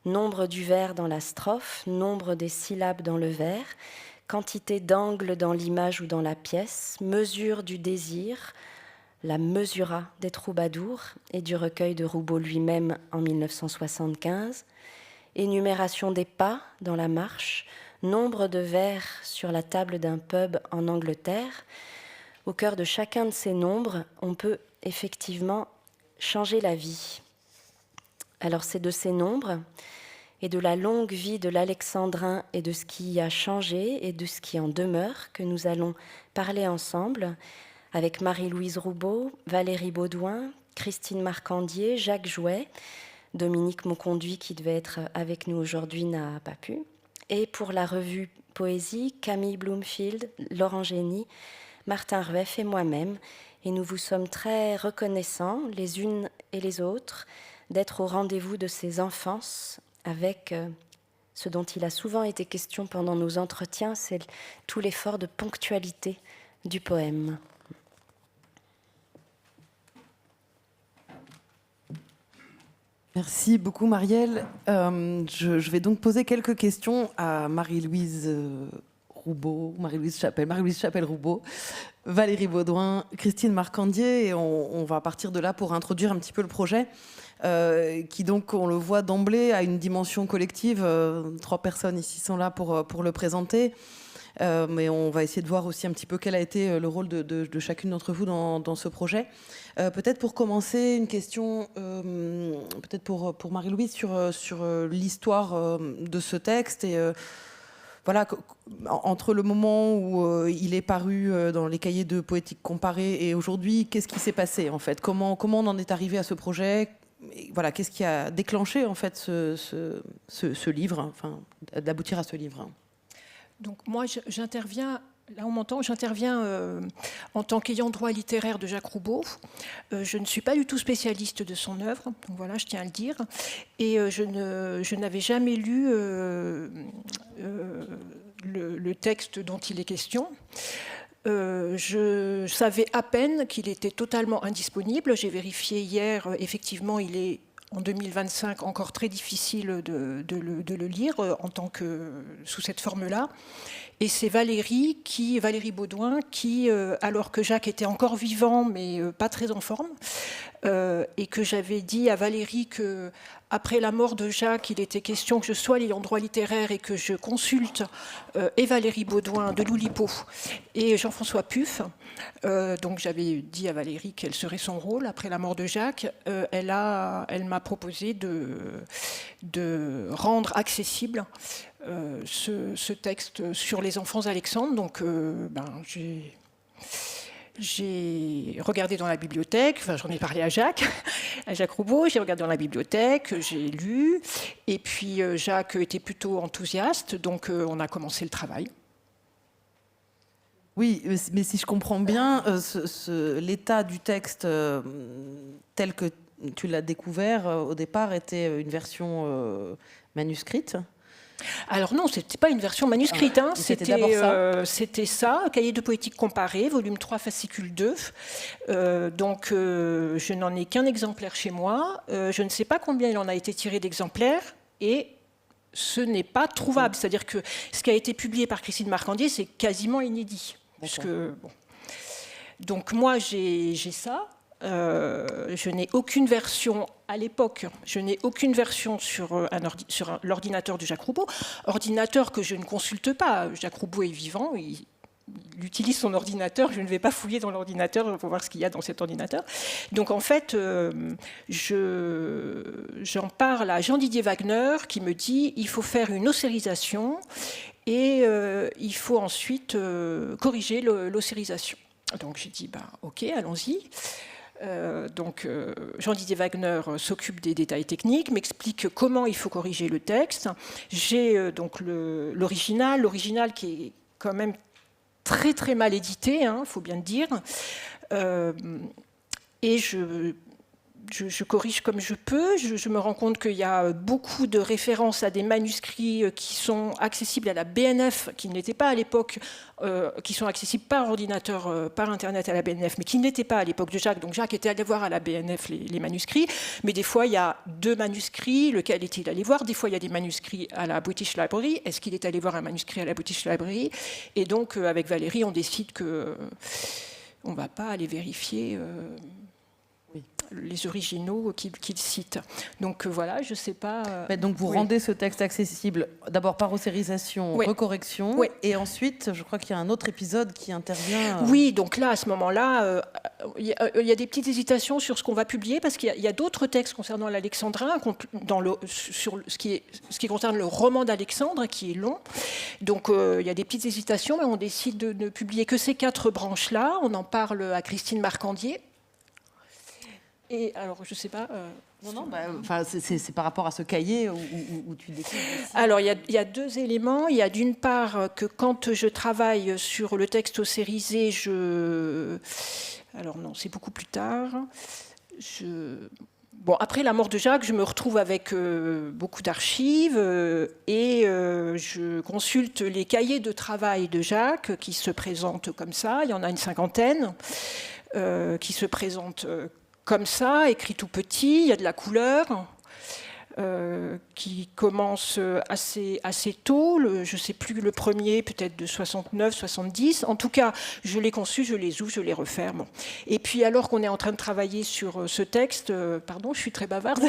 Nombre du vers dans la strophe, nombre des syllabes dans le vers, quantité d'angles dans l'image ou dans la pièce, mesure du désir, la mesura des troubadours et du recueil de Roubaud lui-même en 1975, énumération des pas dans la marche, nombre de vers sur la table d'un pub en Angleterre. Au cœur de chacun de ces nombres, on peut effectivement changer la vie. Alors c'est de ces nombres et de la longue vie de l'alexandrin et de ce qui y a changé et de ce qui en demeure que nous allons parler ensemble avec Marie-Louise Roubaud, Valérie Baudouin, Christine Marcandier, Jacques Jouet, Dominique Mauconduit qui devait être avec nous aujourd'hui n'a pas pu. Et pour la revue Poésie, Camille Bloomfield, Laurent Génie, Martin Rueff et moi-même. Et nous vous sommes très reconnaissants, les unes et les autres, d'être au rendez-vous de ces enfances avec ce dont il a souvent été question pendant nos entretiens, c'est tout l'effort de ponctualité du poème. Merci beaucoup Marielle. Je vais donc poser quelques questions à Marie-Louise Roubaud, Marie-Louise Chapelle-Roubaud, Valérie Baudouin, Christine Marcandier, et on va partir de là pour introduire un petit peu le projet, qui donc, on le voit d'emblée, a une dimension collective. 3 personnes ici sont là pour le présenter. Mais on va essayer de voir aussi un petit peu quel a été le rôle de chacune d'entre vous dans ce projet. Peut-être pour commencer, une question peut-être pour Marie-Louise sur l'histoire de ce texte et voilà, entre le moment où il est paru dans les cahiers de poétique comparée et aujourd'hui, qu'est-ce qui s'est passé en fait ? Comment on en est arrivé à ce projet ? Et voilà, qu'est-ce qui a déclenché en fait ce livre, enfin d'aboutir à ce livre ? Donc moi, j'interviens, là on m'entend, j'interviens en tant qu'ayant droit littéraire de Jacques Roubaud. Je ne suis pas du tout spécialiste de son œuvre, donc voilà, je tiens à le dire. Et je n'avais jamais lu le texte dont il est question. Je savais à peine qu'il était totalement indisponible. J'ai vérifié hier, effectivement, il est en 2025 encore très difficile de le lire en tant que sous cette forme-là. Et c'est Valérie Baudouin qui, alors que Jacques était encore vivant mais pas très en forme, et que j'avais dit à Valérie que après la mort de Jacques, il était question que je sois l'ayant droit littéraire et que je consulte et Valérie Baudouin de l'Oulipo et Jean-François Puf. Donc j'avais dit à Valérie quel serait son rôle après la mort de Jacques. Elle m'a proposé de rendre accessible ce texte sur les enfants Alexandre. Donc j'ai regardé dans la bibliothèque, enfin j'en ai parlé à Jacques Roubaud, j'ai regardé dans la bibliothèque, j'ai lu, et puis Jacques était plutôt enthousiaste, donc on a commencé le travail. Oui, mais si je comprends bien, l'état du texte tel que tu l'as découvert au départ était une version manuscrite. Alors non, c'était pas une version manuscrite, c'était ça, cahier de poétique comparée, volume 3, fascicule 2. Donc je n'en ai qu'un exemplaire chez moi. Je ne sais pas combien il en a été tiré d'exemplaires et ce n'est pas trouvable. C'est-à-dire que ce qui a été publié par Christine Marcandier, c'est quasiment inédit. Donc moi, j'ai ça. Je n'ai aucune version à l'époque, je n'ai aucune version sur l'ordinateur de Jacques Roubaud, ordinateur que je ne consulte pas. Jacques Roubaud est vivant, il utilise son ordinateur, je ne vais pas fouiller dans l'ordinateur pour voir ce qu'il y a dans cet ordinateur. Donc en fait, j'en parle à Jean-Didier Wagner qui me dit il faut faire une ossérisation et il faut ensuite corriger l'ossérisation. Donc j'ai dit ok, allons-y. Donc Jean-Didier Wagner s'occupe des détails techniques, m'explique comment il faut corriger le texte. J'ai donc l'original qui est quand même très très mal édité, faut bien le dire. Et je corrige comme je peux. Je me rends compte qu'il y a beaucoup de références à des manuscrits qui sont accessibles à la BNF, qui n'étaient pas à l'époque, qui sont accessibles par ordinateur, par Internet à la BNF, mais qui n'étaient pas à l'époque de Jacques. Donc Jacques était allé voir à la BNF les manuscrits, mais des fois il y a 2 manuscrits, lequel est-il allé voir ? Des fois il y a des manuscrits à la British Library. Est-ce qu'il est allé voir un manuscrit à la British Library ? Et donc avec Valérie, on décide que on ne va pas aller vérifier les originaux qu'il cite. Donc voilà, je ne sais pas... donc vous rendez ce texte accessible d'abord par ossérisation, recorrection, et ensuite, je crois qu'il y a un autre épisode qui intervient... Oui, donc là, à ce moment-là, il y a des petites hésitations sur ce qu'on va publier, parce qu'il y a d'autres textes concernant l'alexandrin, sur ce qui concerne le roman d'Alexandre, qui est long. Donc il y a des petites hésitations, mais on décide de ne publier que ces 4 branches-là. On en parle à Christine Marcandier. Et alors, je ne sais pas... c'est par rapport à ce cahier où tu décides... Alors, il y a 2 éléments. Il y a d'une part que quand je travaille sur le texte ossérisé, alors non, c'est beaucoup plus tard. Après la mort de Jacques, je me retrouve avec beaucoup d'archives et je consulte les cahiers de travail de Jacques qui se présentent comme ça. Il y en a une 50aine qui se présentent comme ça, écrit tout petit, il y a de la couleur. qui commence assez tôt, je ne sais plus le premier, peut-être de 69, 70. En tout cas, je l'ai conçu, je les ouvre, je les referme. Et puis alors qu'on est en train de travailler sur ce texte, pardon, je suis très bavarde,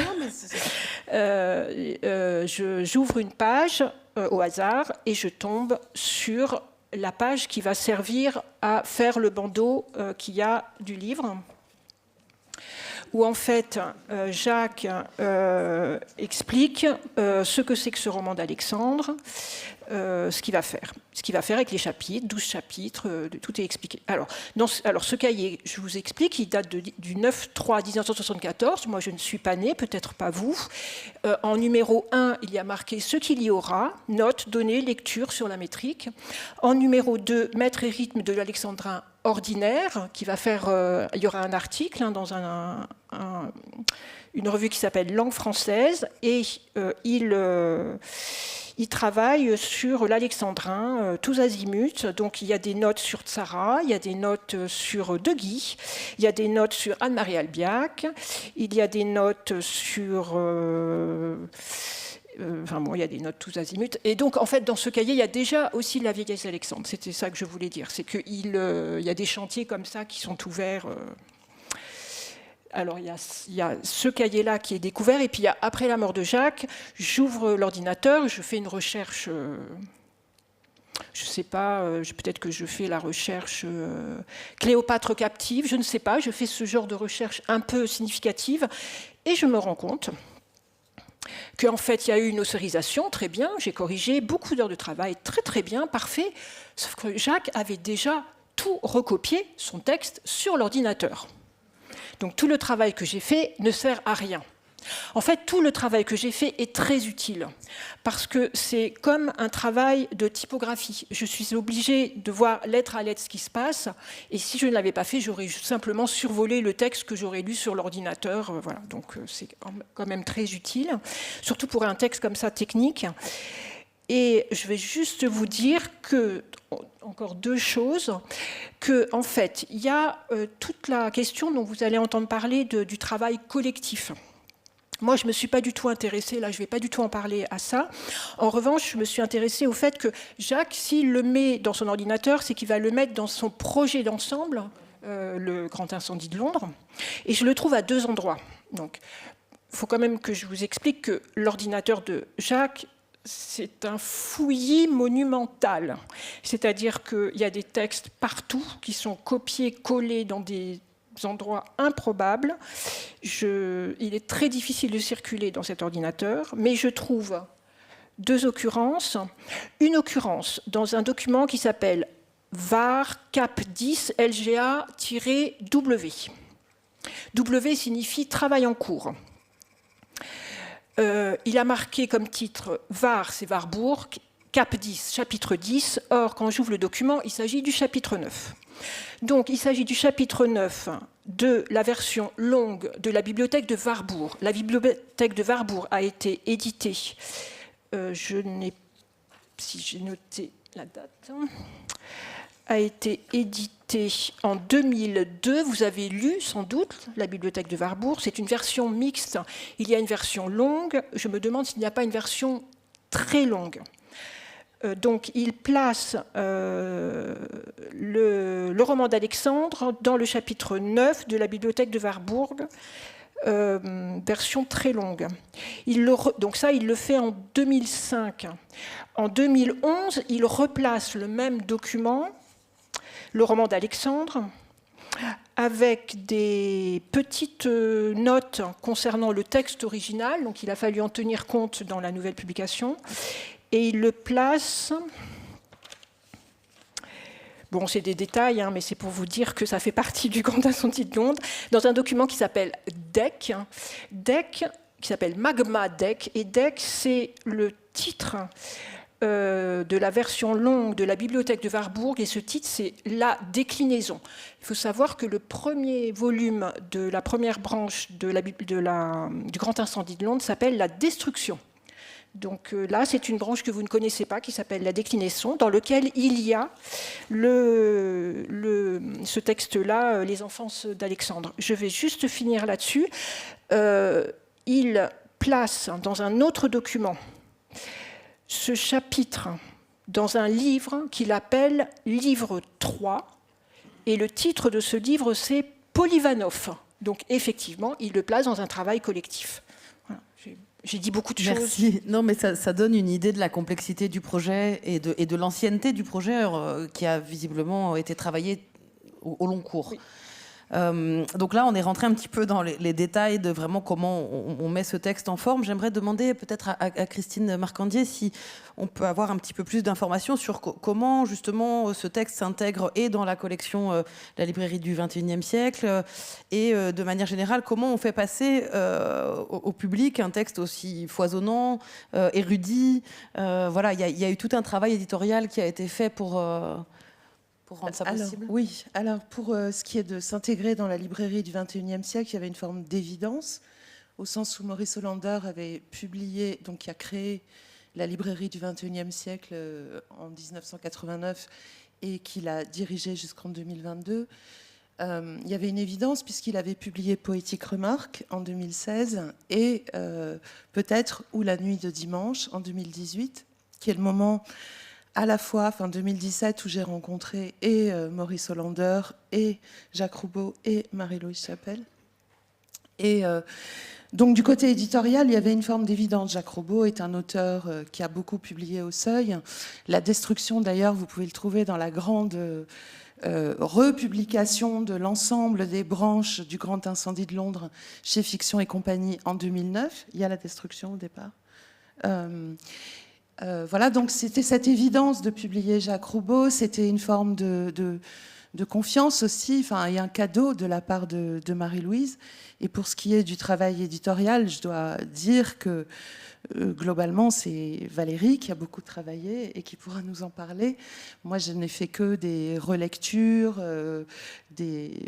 j'ouvre une page au hasard et je tombe sur la page qui va servir à faire le bandeau qu'il y a du livre, où en fait Jacques explique ce que c'est que ce roman d'Alexandre, ce qu'il va faire. Ce qu'il va faire avec les chapitres, 12 chapitres, tout est expliqué. Alors, ce cahier, je vous explique, il date du 9/3/1974. Moi, je ne suis pas née, peut-être pas vous. En numéro 1, il y a marqué ce qu'il y aura, notes, données, lecture sur la métrique. En numéro 2, maître et rythme de l'alexandrin ordinaire, qui va faire... il y aura un article dans une revue qui s'appelle Langue française, et il travaille sur l'alexandrin, tous azimuts. Donc il y a des notes sur Tzara, il y a des notes sur De Guy, il y a des notes sur Anne-Marie Albiac, il y a des notes sur... il y a des notes tous azimuts. Et donc, en fait, dans ce cahier, il y a déjà aussi la vieillesse d'Alexandre. C'était ça que je voulais dire. C'est qu'il y a des chantiers comme ça qui sont ouverts. Alors, il y a ce cahier-là qui est découvert. Et puis, après la mort de Jacques, j'ouvre l'ordinateur, je fais une recherche... je ne sais pas, peut-être que je fais la recherche Cléopâtre captive, je ne sais pas. Je fais ce genre de recherche un peu significative. Et je me rends compte qu'en fait, il y a eu une osserisation, très bien, j'ai corrigé, beaucoup d'heures de travail, très très bien, parfait, sauf que Jacques avait déjà tout recopié, son texte, sur l'ordinateur. Donc tout le travail que j'ai fait ne sert à rien. En fait, tout le travail que j'ai fait est très utile, parce que c'est comme un travail de typographie. Je suis obligée de voir lettre à lettre ce qui se passe, et si je ne l'avais pas fait, j'aurais simplement survolé le texte que j'aurais lu sur l'ordinateur. Voilà. Donc c'est quand même très utile, surtout pour un texte comme ça technique. Et je vais juste vous dire que, encore deux choses, qu'en fait, il y a toute la question dont vous allez entendre parler du travail collectif. Moi, je ne me suis pas du tout intéressée, là je ne vais pas du tout en parler à ça. En revanche, je me suis intéressée au fait que Jacques, s'il le met dans son ordinateur, c'est qu'il va le mettre dans son projet d'ensemble, le Grand Incendie de Londres, et je le trouve à deux endroits. Donc, il faut quand même que je vous explique que l'ordinateur de Jacques, c'est un fouillis monumental. C'est-à-dire qu'il y a des textes partout qui sont copiés, collés dans des endroits improbables. Il est très difficile de circuler dans cet ordinateur, mais je trouve deux occurrences. Une occurrence dans un document qui s'appelle VAR Cap 10 LGA-W. W signifie travail en cours. Il a marqué comme titre VAR, c'est Warburg, Cap 10, chapitre 10. Or, quand j'ouvre le document, il s'agit du chapitre 9. Donc, il s'agit du chapitre 9 de la version longue de la bibliothèque de Warburg. La bibliothèque de Warburg a été éditée, si j'ai noté la date, a été éditée en 2002. Vous avez lu sans doute la bibliothèque de Warburg. C'est une version mixte. Il y a une version longue. Je me demande s'il n'y a pas une version très longue. Donc, il place le roman d'Alexandre dans le chapitre 9 de la bibliothèque de Warburg, version très longue. Donc ça, il le fait en 2005. En 2011, il replace le même document, le roman d'Alexandre, avec des petites notes concernant le texte original. Donc, il a fallu en tenir compte dans la nouvelle publication. Et il le place... Bon, c'est des détails, mais c'est pour vous dire que ça fait partie du Grand Incendie de Londres, dans un document qui s'appelle DEC, qui s'appelle Magma DEC, et DEC, c'est le titre de la version longue de la bibliothèque de Warburg, et ce titre, c'est La déclinaison. Il faut savoir que le premier volume de la première branche du Grand Incendie de Londres s'appelle La destruction. Donc là, c'est une branche que vous ne connaissez pas, qui s'appelle La déclinaison, dans lequel il y a ce texte-là, Les enfances d'Alexandre. Je vais juste finir là-dessus. Il place dans un autre document ce chapitre dans un livre qu'il appelle Livre 3, et le titre de ce livre, c'est Polyvanov. Donc effectivement, il le place dans un travail collectif. Voilà. J'ai dit beaucoup de choses. Merci. Non, mais ça donne une idée de la complexité du projet et de l'ancienneté du projet qui a visiblement été travaillé au long cours. Oui. Donc là, on est rentré un petit peu dans les détails de vraiment comment on met ce texte en forme. J'aimerais demander peut-être à Christine Marcandier si on peut avoir un petit peu plus d'informations sur comment justement ce texte s'intègre et dans la collection La librairie du XXIe siècle et de manière générale, comment on fait passer au public un texte aussi foisonnant, érudit. Voilà, il y a eu tout un travail éditorial qui a été fait pour rendre ça possible. Oui, alors pour ce qui est de s'intégrer dans la librairie du XXIe siècle, il y avait une forme d'évidence, au sens où Maurice Hollander avait publié, donc qui a créé la librairie du XXIe siècle en 1989 et qu'il a dirigée jusqu'en 2022. Il y avait une évidence puisqu'il avait publié Poétique Remarque en 2016 et peut-être Ou la nuit de dimanche en 2018, qui est le moment à la fois, fin 2017, où j'ai rencontré et Maurice Hollander, et Jacques Roubaud, et Marie-Louise Chapelle. Et donc, du côté éditorial, il y avait une forme d'évidence. Jacques Roubaud est un auteur qui a beaucoup publié au Seuil. La Destruction, d'ailleurs, vous pouvez le trouver dans la grande republication de l'ensemble des branches du Grand Incendie de Londres chez Fiction et Compagnie en 2009. Il y a La Destruction au départ. Voilà, donc c'était cette évidence de publier Jacques Roubaud, c'était une forme de confiance aussi, enfin, et un cadeau de la part de Marie-Louise. Et pour ce qui est du travail éditorial, je dois dire que globalement, c'est Valérie qui a beaucoup travaillé et qui pourra nous en parler. Moi, je n'ai fait que des relectures,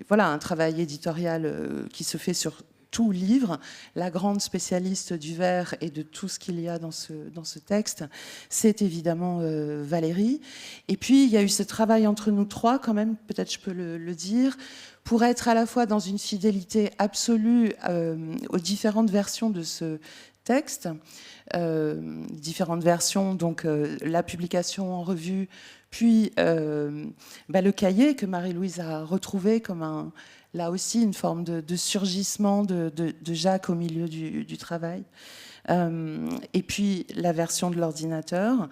voilà, un travail éditorial qui se fait sur tout livre. La grande spécialiste du vers et de tout ce qu'il y a dans ce texte, c'est évidemment Valérie. Et puis, il y a eu ce travail entre nous trois, quand même, peut-être je peux le dire, pour être à la fois dans une fidélité absolue aux différentes versions de ce texte, différentes versions, donc la publication en revue, puis le cahier que Marie-Louise a retrouvé comme là aussi une forme de surgissement de Jacques au milieu du travail. Et puis la version de l'ordinateur.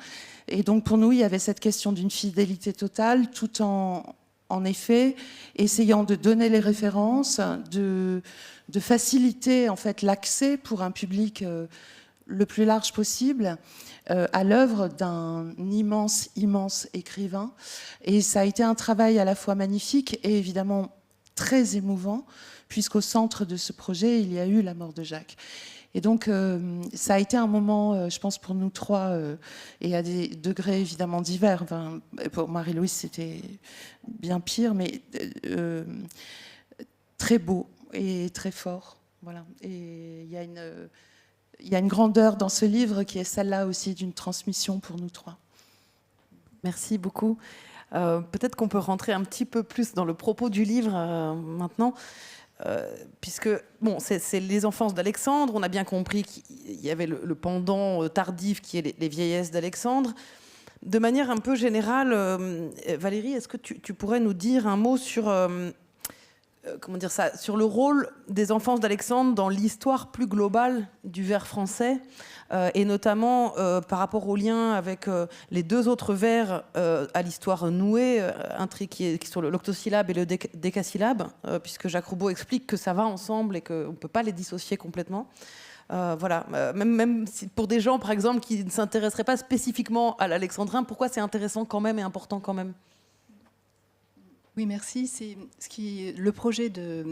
Et donc pour nous, il y avait cette question d'une fidélité totale, tout en effet, essayant de donner les références, de faciliter en fait l'accès pour un public le plus large possible à l'œuvre d'un immense écrivain. Et ça a été un travail à la fois magnifique et évidemment très émouvant, puisqu'au centre de ce projet, il y a eu la mort de Jacques. Et donc, ça a été un moment, je pense, pour nous trois, et à des degrés évidemment divers. Enfin, pour Marie-Louise, c'était bien pire, mais très beau et très fort. Voilà. Et il y a une grandeur dans ce livre qui est celle-là aussi d'une transmission pour nous trois. Merci beaucoup. Peut-être qu'on peut rentrer un petit peu plus dans le propos du livre maintenant, puisque bon, c'est les enfances d'Alexandre. On a bien compris qu'il y avait le pendant tardif qui est les vieillesses d'Alexandre. De manière un peu générale, Valérie, est-ce que tu pourrais nous dire un mot sur comment dire ça, sur le rôle des enfances d'Alexandre dans l'histoire plus globale du vers français, et notamment par rapport au lien avec les deux autres vers à l'histoire nouée, un trait qui est sur l'octosyllabe et le décasyllabe, puisque Jacques Roubaud explique que ça va ensemble et qu'on ne peut pas les dissocier complètement. Voilà, même si pour des gens, par exemple, qui ne s'intéresseraient pas spécifiquement à l'alexandrin, pourquoi c'est intéressant quand même et important quand même ? Oui, merci. Le projet de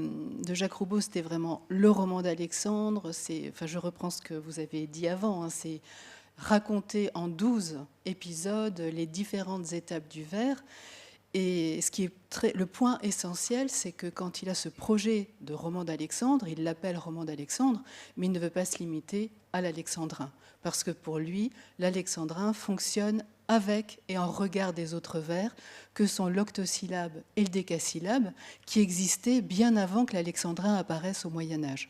Jacques Roubaud, c'était vraiment le roman d'Alexandre. Je reprends ce que vous avez dit avant. C'est raconter en 12 épisodes les différentes étapes du vers. Et ce qui est le point essentiel, c'est que quand il a ce projet de roman d'Alexandre, il l'appelle roman d'Alexandre, mais il ne veut pas se limiter à l'alexandrin. Parce que pour lui, l'alexandrin fonctionne avec et en regard des autres vers, que sont l'octosyllabe et le décasyllabe, qui existaient bien avant que l'alexandrin apparaisse au Moyen-Âge.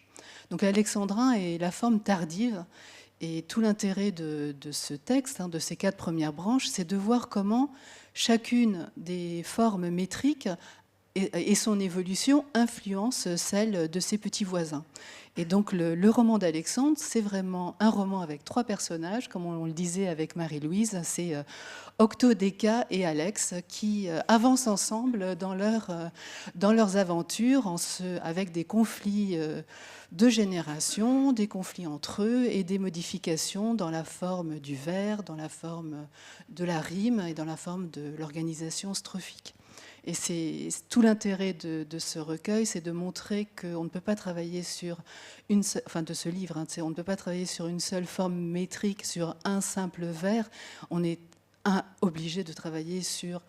Donc l'alexandrin est la forme tardive, et tout l'intérêt de ce texte, de ces 4 premières branches, c'est de voir comment chacune des formes métriques et son évolution influence celle de ses petits voisins. Et donc le roman d'Alexandre, c'est vraiment un roman avec 3 personnages, comme on le disait avec Marie-Louise, c'est Octo, Déca et Alex qui avancent ensemble dans leurs aventures avec des conflits de génération, des conflits entre eux et des modifications dans la forme du vers, dans la forme de la rime et dans la forme de l'organisation strophique. Et c'est tout l'intérêt de ce recueil, c'est de montrer qu'on ne peut pas travailler sur de ce livre, on ne peut pas travailler sur une seule forme métrique, sur un simple vers. On est obligé de travailler sur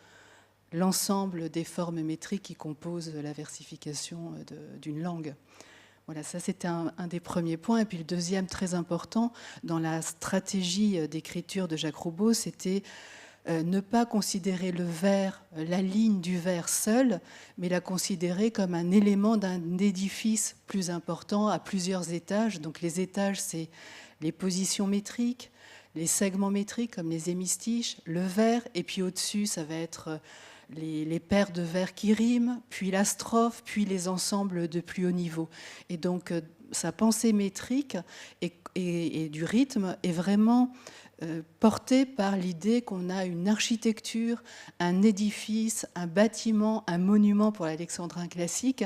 l'ensemble des formes métriques qui composent la versification d'une langue. Voilà, ça c'était un des premiers points. Et puis le deuxième, très important, dans la stratégie d'écriture de Jacques Roubaud, c'était ne pas considérer le vers, la ligne du vers seul, mais la considérer comme un élément d'un édifice plus important à plusieurs étages. Donc les étages, c'est les positions métriques, les segments métriques comme les hémistiches, le vers, et puis au-dessus, ça va être les paires de vers qui riment, puis la strophe, puis les ensembles de plus haut niveau. Et donc sa pensée métrique et du rythme est vraiment porté par l'idée qu'on a une architecture, un édifice, un bâtiment, un monument pour l'alexandrin classique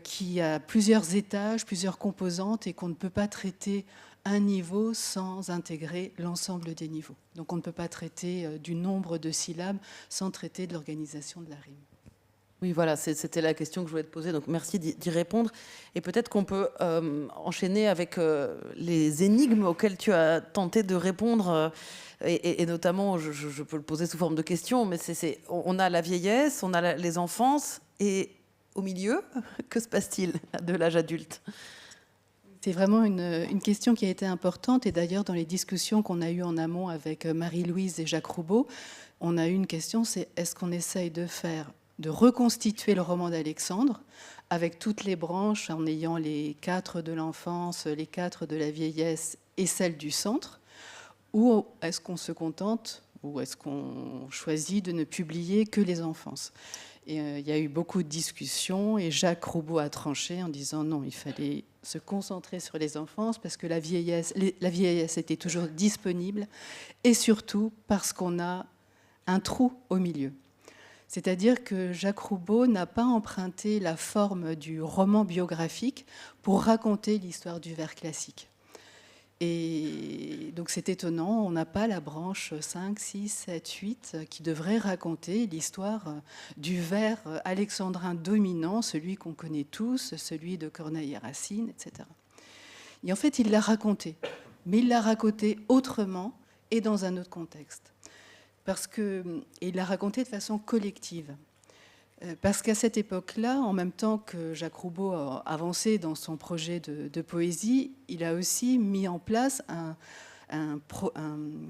qui a plusieurs étages, plusieurs composantes et qu'on ne peut pas traiter un niveau sans intégrer l'ensemble des niveaux. Donc on ne peut pas traiter du nombre de syllabes sans traiter de l'organisation de la rime. Oui, voilà, c'était la question que je voulais te poser, donc merci d'y répondre. Et peut-être qu'on peut enchaîner avec les énigmes auxquelles tu as tenté de répondre, et notamment, je peux le poser sous forme de question, mais on a la vieillesse, on a les enfances, et au milieu, que se passe-t-il de l'âge adulte ? C'est vraiment une question qui a été importante, et d'ailleurs dans les discussions qu'on a eues en amont avec Marie-Louise et Jacques Roubaud, on a eu une question, c'est est-ce qu'on essaye de reconstituer le roman d'Alexandre avec toutes les branches en ayant les 4 de l'enfance, les 4 de la vieillesse et celle du centre, ou est-ce qu'on se contente, ou est-ce qu'on choisit de ne publier que les enfances ? Et il y a eu beaucoup de discussions et Jacques Roubaud a tranché en disant non, il fallait se concentrer sur les enfances parce que la vieillesse était toujours disponible et surtout parce qu'on a un trou au milieu. C'est-à-dire que Jacques Roubaud n'a pas emprunté la forme du roman biographique pour raconter l'histoire du vers classique. Et donc c'est étonnant, on n'a pas la branche 5, 6, 7, 8 qui devrait raconter l'histoire du vers alexandrin dominant, celui qu'on connaît tous, celui de Corneille et Racine, etc. Et en fait, il l'a raconté, mais il l'a raconté autrement et dans un autre contexte. Il l'a raconté de façon collective. Parce qu'à cette époque-là, en même temps que Jacques Roubaud a avancé dans son projet de poésie, il a aussi mis en place un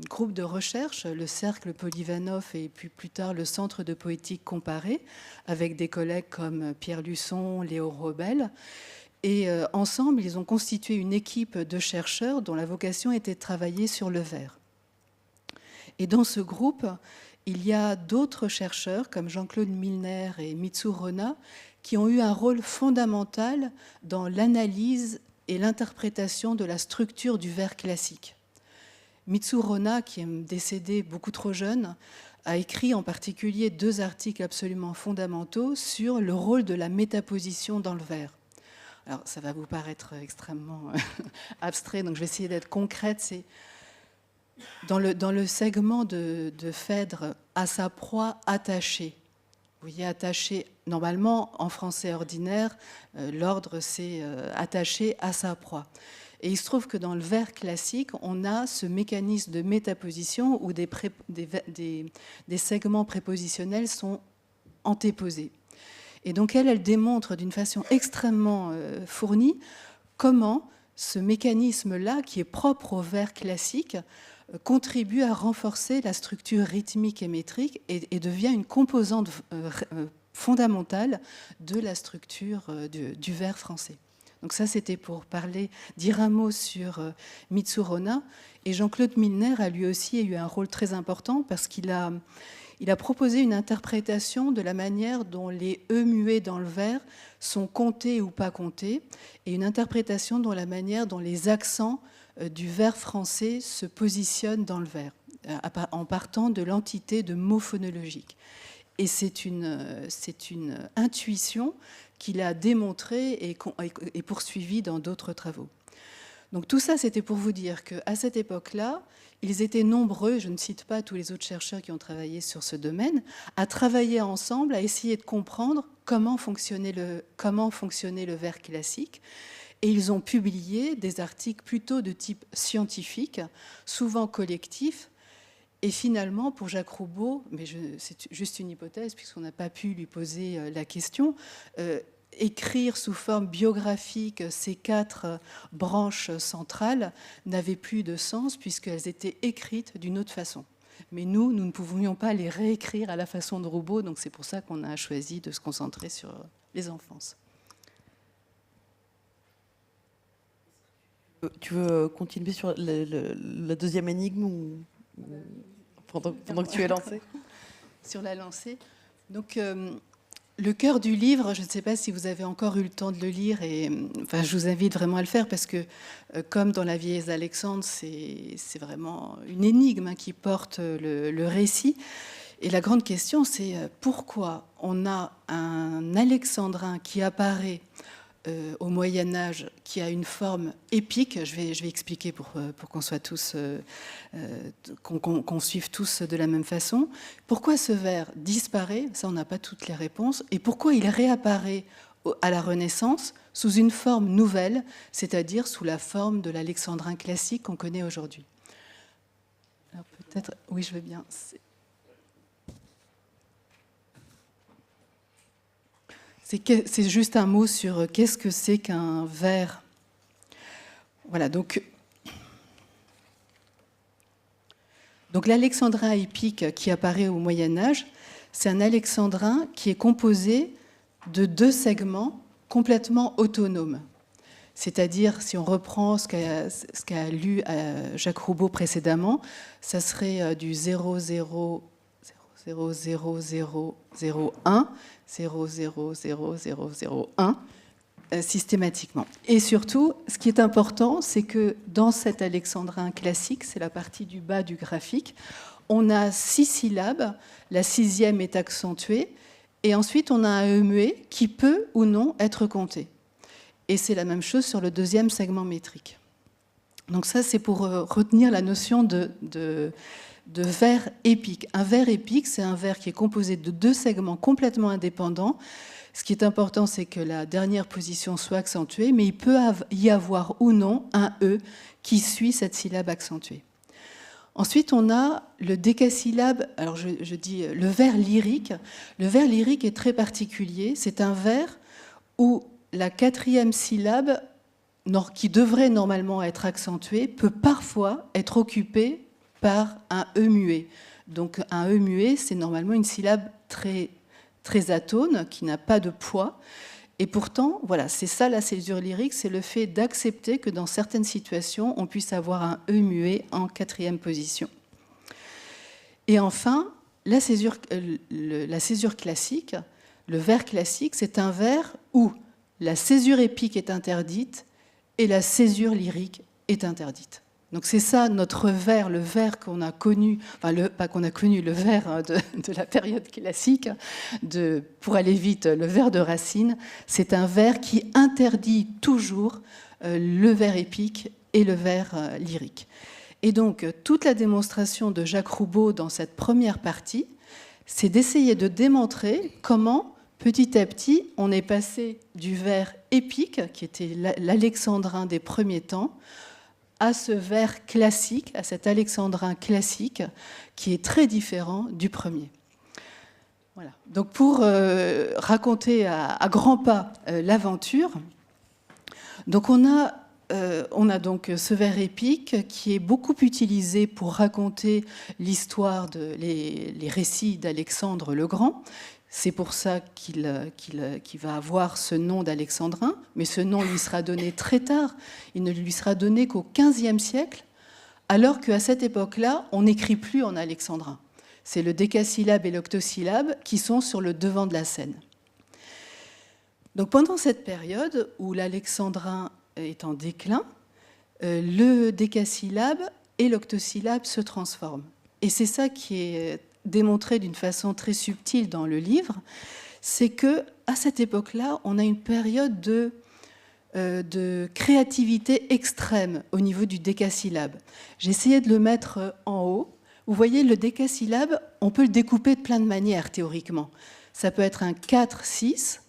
groupe de recherche, le Cercle Polyvanov et puis plus tard le Centre de poétique comparée, avec des collègues comme Pierre Luçon, Léo Robel. Et ensemble, ils ont constitué une équipe de chercheurs dont la vocation était de travailler sur le vers. Et dans ce groupe, il y a d'autres chercheurs comme Jean-Claude Milner et Mitsu Rona qui ont eu un rôle fondamental dans l'analyse et l'interprétation de la structure du vers classique. Mitsu Rona, qui est décédé beaucoup trop jeune, a écrit en particulier 2 articles absolument fondamentaux sur le rôle de la métaposition dans le vers. Alors, ça va vous paraître extrêmement abstrait, donc je vais essayer d'être concrète. C'est dans le segment de Phèdre, à sa proie attachée. Vous voyez, attaché, normalement, en français ordinaire, l'ordre, c'est attaché à sa proie. Et il se trouve que dans le vers classique, on a ce mécanisme de métaposition où des segments prépositionnels sont antéposés. Et donc, elle démontre d'une façon extrêmement fournie comment ce mécanisme-là, qui est propre au vers classique, contribue à renforcer la structure rythmique et métrique et devient une composante fondamentale de la structure du vers français. Donc ça, c'était pour dire un mot sur Mitsu-Rona. Et Jean-Claude Milner a lui aussi eu un rôle très important parce qu'il a proposé une interprétation de la manière dont les E muets dans le vers sont comptés ou pas comptés, et une interprétation de la manière dont les accents du vers français se positionnent dans le vers, en partant de l'entité de mots phonologiques. Et c'est une intuition qu'il a démontrée et poursuivie dans d'autres travaux. Donc tout ça, c'était pour vous dire qu'à cette époque-là, ils étaient nombreux, je ne cite pas tous les autres chercheurs qui ont travaillé sur ce domaine, à travailler ensemble, à essayer de comprendre comment fonctionnait le vers classique. Et ils ont publié des articles plutôt de type scientifique, souvent collectif. Et finalement, pour Jacques Roubaud, mais c'est juste une hypothèse puisqu'on n'a pas pu lui poser la question, écrire sous forme biographique ces 4 branches centrales n'avait plus de sens puisqu'elles étaient écrites d'une autre façon. Mais nous ne pouvions pas les réécrire à la façon de Roubaud, donc c'est pour ça qu'on a choisi de se concentrer sur les enfances. Tu veux continuer sur la deuxième énigme ou pendant que tu es lancée? Sur la lancée. Donc, le cœur du livre, je ne sais pas si vous avez encore eu le temps de le lire, et enfin, je vous invite vraiment à le faire parce que, comme dans La vieille Alexandre, c'est vraiment une énigme qui porte le récit. Et la grande question, c'est pourquoi on a un alexandrin qui apparaît au Moyen-Âge, qui a une forme épique. Je vais expliquer pour qu'on soit tous, qu'on suive tous de la même façon. Pourquoi ce vers disparaît? Ça, on n'a pas toutes les réponses. Et pourquoi il réapparaît à la Renaissance sous une forme nouvelle, c'est-à-dire sous la forme de l'alexandrin classique qu'on connaît aujourd'hui? Alors peut-être, oui, je veux bien. C'est juste un mot sur qu'est-ce que c'est qu'un vers. Voilà, donc l'alexandrin épique qui apparaît au Moyen-Âge, c'est un alexandrin qui est composé de 2 segments complètement autonomes. C'est-à-dire, si on reprend ce qu'a lu Jacques Roubaud précédemment, ça serait du 0, 0, 0, 0, 0, 0, 1, 0, 0, 0, 0, 0, 1, systématiquement. Et surtout, ce qui est important, c'est que dans cet alexandrin classique, c'est la partie du bas du graphique, on a 6 syllabes, la 6e est accentuée, et ensuite on a un E muet qui peut ou non être compté. Et c'est la même chose sur le 2e segment métrique. Donc ça, c'est pour retenir la notion de vers épique. Un vers épique, c'est un vers qui est composé de 2 segments complètement indépendants. Ce qui est important, c'est que la dernière position soit accentuée, mais il peut y avoir ou non un E qui suit cette syllabe accentuée. Ensuite, on a le décasyllabe, alors je dis le vers lyrique. Le vers lyrique est très particulier. C'est un vers où la 4e syllabe, qui devrait normalement être accentuée, peut parfois être occupée par un E muet. Donc un E muet, c'est normalement une syllabe très, très atone, qui n'a pas de poids. Et pourtant, voilà, c'est ça la césure lyrique, c'est le fait d'accepter que dans certaines situations, on puisse avoir un E muet en 4e position. Et enfin, la césure classique, le vers classique, c'est un vers où la césure épique est interdite et la césure lyrique est interdite. Donc c'est ça notre vers, le vers qu'on a connu, enfin pas qu'on a connu, le vers de la période classique, pour aller vite, le vers de Racine, c'est un vers qui interdit toujours le vers épique et le vers lyrique. Et donc toute la démonstration de Jacques Roubaud dans cette première partie, c'est d'essayer de démontrer comment petit à petit on est passé du vers épique, qui était l'alexandrin des premiers temps, à ce vers classique, à cet alexandrin classique, qui est très différent du premier. Voilà. Donc pour raconter à grands pas l'aventure, donc on a on a donc ce vers épique qui est beaucoup utilisé pour raconter l'histoire, les récits d'Alexandre le Grand. C'est pour ça qu'il va avoir ce nom d'alexandrin, mais ce nom lui sera donné très tard. Il ne lui sera donné qu'au XVe siècle, alors qu'à cette époque-là, on n'écrit plus en alexandrin. C'est le décasyllabe et l'octosyllabe qui sont sur le devant de la scène. Donc pendant cette période où l'alexandrin est en déclin, le décasyllabe et l'octosyllabe se transforment. Et c'est ça qui est démontré d'une façon très subtile dans le livre, c'est que à cette époque-là, on a une période de créativité extrême au niveau du décasyllabe. J'ai essayé de le mettre en haut. Vous voyez, le décasyllabe, on peut le découper de plein de manières théoriquement. Ça peut être un 4-6,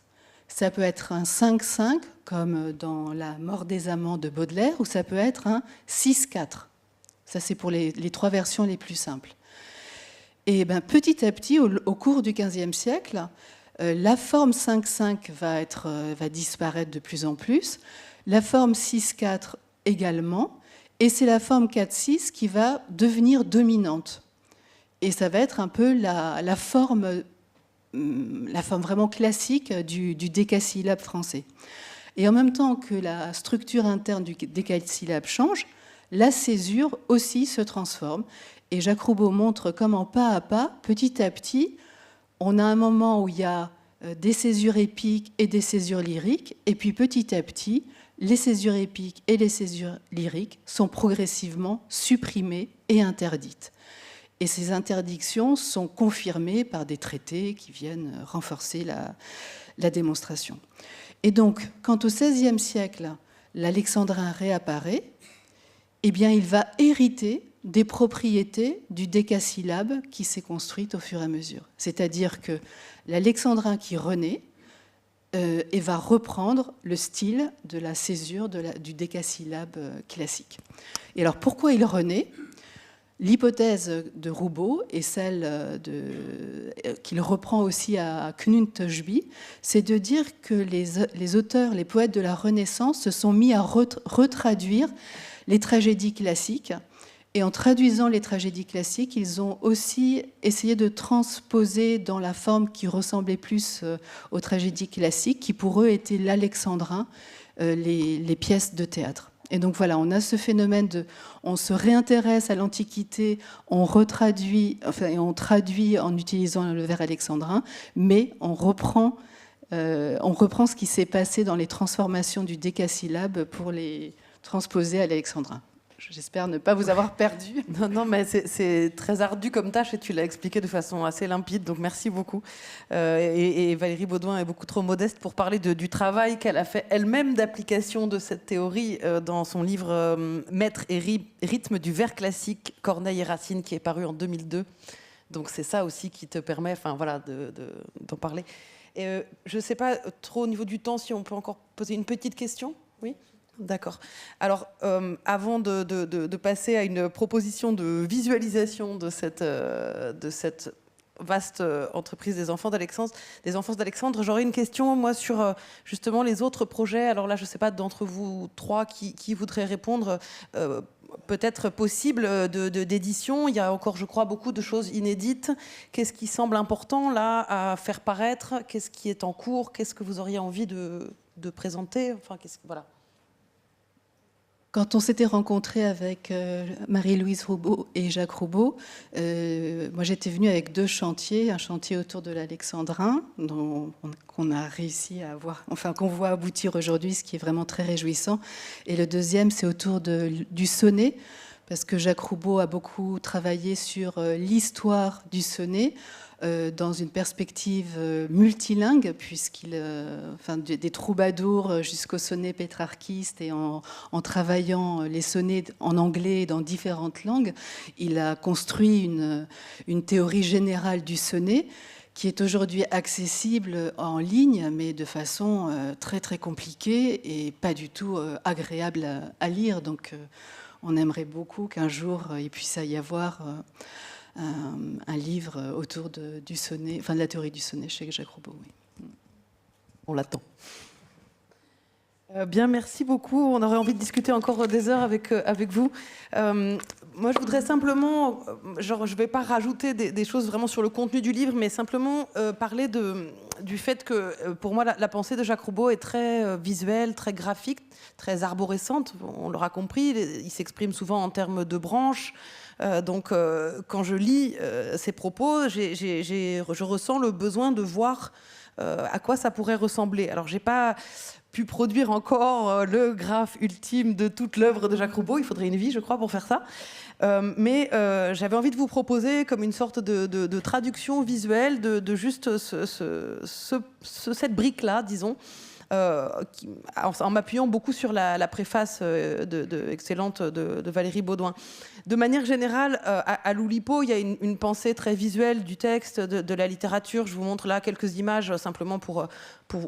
ça peut être un 5-5, comme dans La Mort des amants de Baudelaire, ou ça peut être un 6-4. Ça, c'est pour les 3 versions les plus simples. Et ben, petit à petit, au cours du XVe siècle, la forme 5-5 va disparaître de plus en plus, la forme 6-4 également, et c'est la forme 4-6 qui va devenir dominante. Et ça va être un peu la forme vraiment classique du décasyllabe français. Et en même temps que la structure interne du décasyllabe change, la césure aussi se transforme. Et Jacques Roubaud montre comment, pas à pas, petit à petit, on a un moment où il y a des césures épiques et des césures lyriques, et puis petit à petit, les césures épiques et les césures lyriques sont progressivement supprimées et interdites. Et ces interdictions sont confirmées par des traités qui viennent renforcer la démonstration. Et donc, quand au XVIe siècle, l'alexandrin réapparaît, eh bien, il va hériter des propriétés du décasyllabe qui s'est construite au fur et à mesure. C'est-à-dire que l'alexandrin qui renaît et va reprendre le style de la césure du décasyllabe classique. Et alors, pourquoi il renaît ? L'hypothèse de Roubaud et celle qu'il reprend aussi à Knut Tøsby, c'est de dire que les auteurs, les poètes de la Renaissance se sont mis à retraduire les tragédies classiques. Et en traduisant les tragédies classiques, ils ont aussi essayé de transposer dans la forme qui ressemblait plus aux tragédies classiques, qui pour eux étaient l'alexandrin, les pièces de théâtre. Et donc voilà, on a ce phénomène on se réintéresse à l'Antiquité, on traduit en utilisant le vers alexandrin, mais on reprend ce qui s'est passé dans les transformations du décasyllabe pour les transposer à l'alexandrin. J'espère ne pas vous avoir perdu. Non, mais c'est très ardu comme tâche et tu l'as expliqué de façon assez limpide, donc merci beaucoup. Et Valérie Beaudoin est beaucoup trop modeste pour parler du travail qu'elle a fait elle-même d'application de cette théorie dans son livre Maître et rythme du vers classique, Corneille et Racine, qui est paru en 2002. Donc c'est ça aussi qui te permet d'en parler. Et, je ne sais pas trop au niveau du temps si on peut encore poser une petite question. Oui ? D'accord. Alors, avant de passer à une proposition de visualisation de cette vaste entreprise des enfants d'Alexandre, j'aurais une question, moi, sur justement les autres projets. Alors là, je ne sais pas d'entre vous 3 qui voudraient répondre. Peut-être possible d'édition. Il y a encore, je crois, beaucoup de choses inédites. Qu'est-ce qui semble important, là, à faire paraître ? Qu'est-ce qui est en cours ? Qu'est-ce que vous auriez envie de présenter ? Enfin, voilà. Quand on s'était rencontrés avec Marie-Louise Roubaud et Jacques Roubaud, moi j'étais venue avec 2 chantiers, un chantier autour de l'alexandrin, qu'on a réussi à avoir, enfin qu'on voit aboutir aujourd'hui, ce qui est vraiment très réjouissant. Et le deuxième, c'est autour du sonnet, parce que Jacques Roubaud a beaucoup travaillé sur l'histoire du sonnet, dans une perspective multilingue, des troubadours jusqu'au sonnet pétrarchiste, et en travaillant les sonnets en anglais et dans différentes langues, il a construit une théorie générale du sonnet qui est aujourd'hui accessible en ligne, mais de façon très très compliquée et pas du tout agréable à lire. Donc on aimerait beaucoup qu'un jour il puisse y avoir un livre autour du sonnet, enfin de la théorie du sonnet chez Jacques Roubaud. Oui. On l'attend. Bien, merci beaucoup. On aurait envie de discuter encore des heures avec vous. Moi, je voudrais simplement, je ne vais pas rajouter des choses vraiment sur le contenu du livre, mais simplement parler du fait que, pour moi, la pensée de Jacques Roubaud est très visuelle, très graphique, très arborescente. On l'aura compris, il s'exprime souvent en termes de branches. Donc, quand je lis ses propos, je ressens le besoin de voir à quoi ça pourrait ressembler. Alors, j'ai pas pu produire encore le graphe ultime de toute l'œuvre de Jacques Roubaud. Il faudrait une vie, je crois, pour faire ça. Mais j'avais envie de vous proposer comme une sorte de traduction visuelle de juste cette brique-là, disons, en m'appuyant beaucoup sur la préface excellente de Valérie Baudouin. De manière générale, à l'Oulipo, il y a une pensée très visuelle du texte, de la littérature. Je vous montre là quelques images simplement pour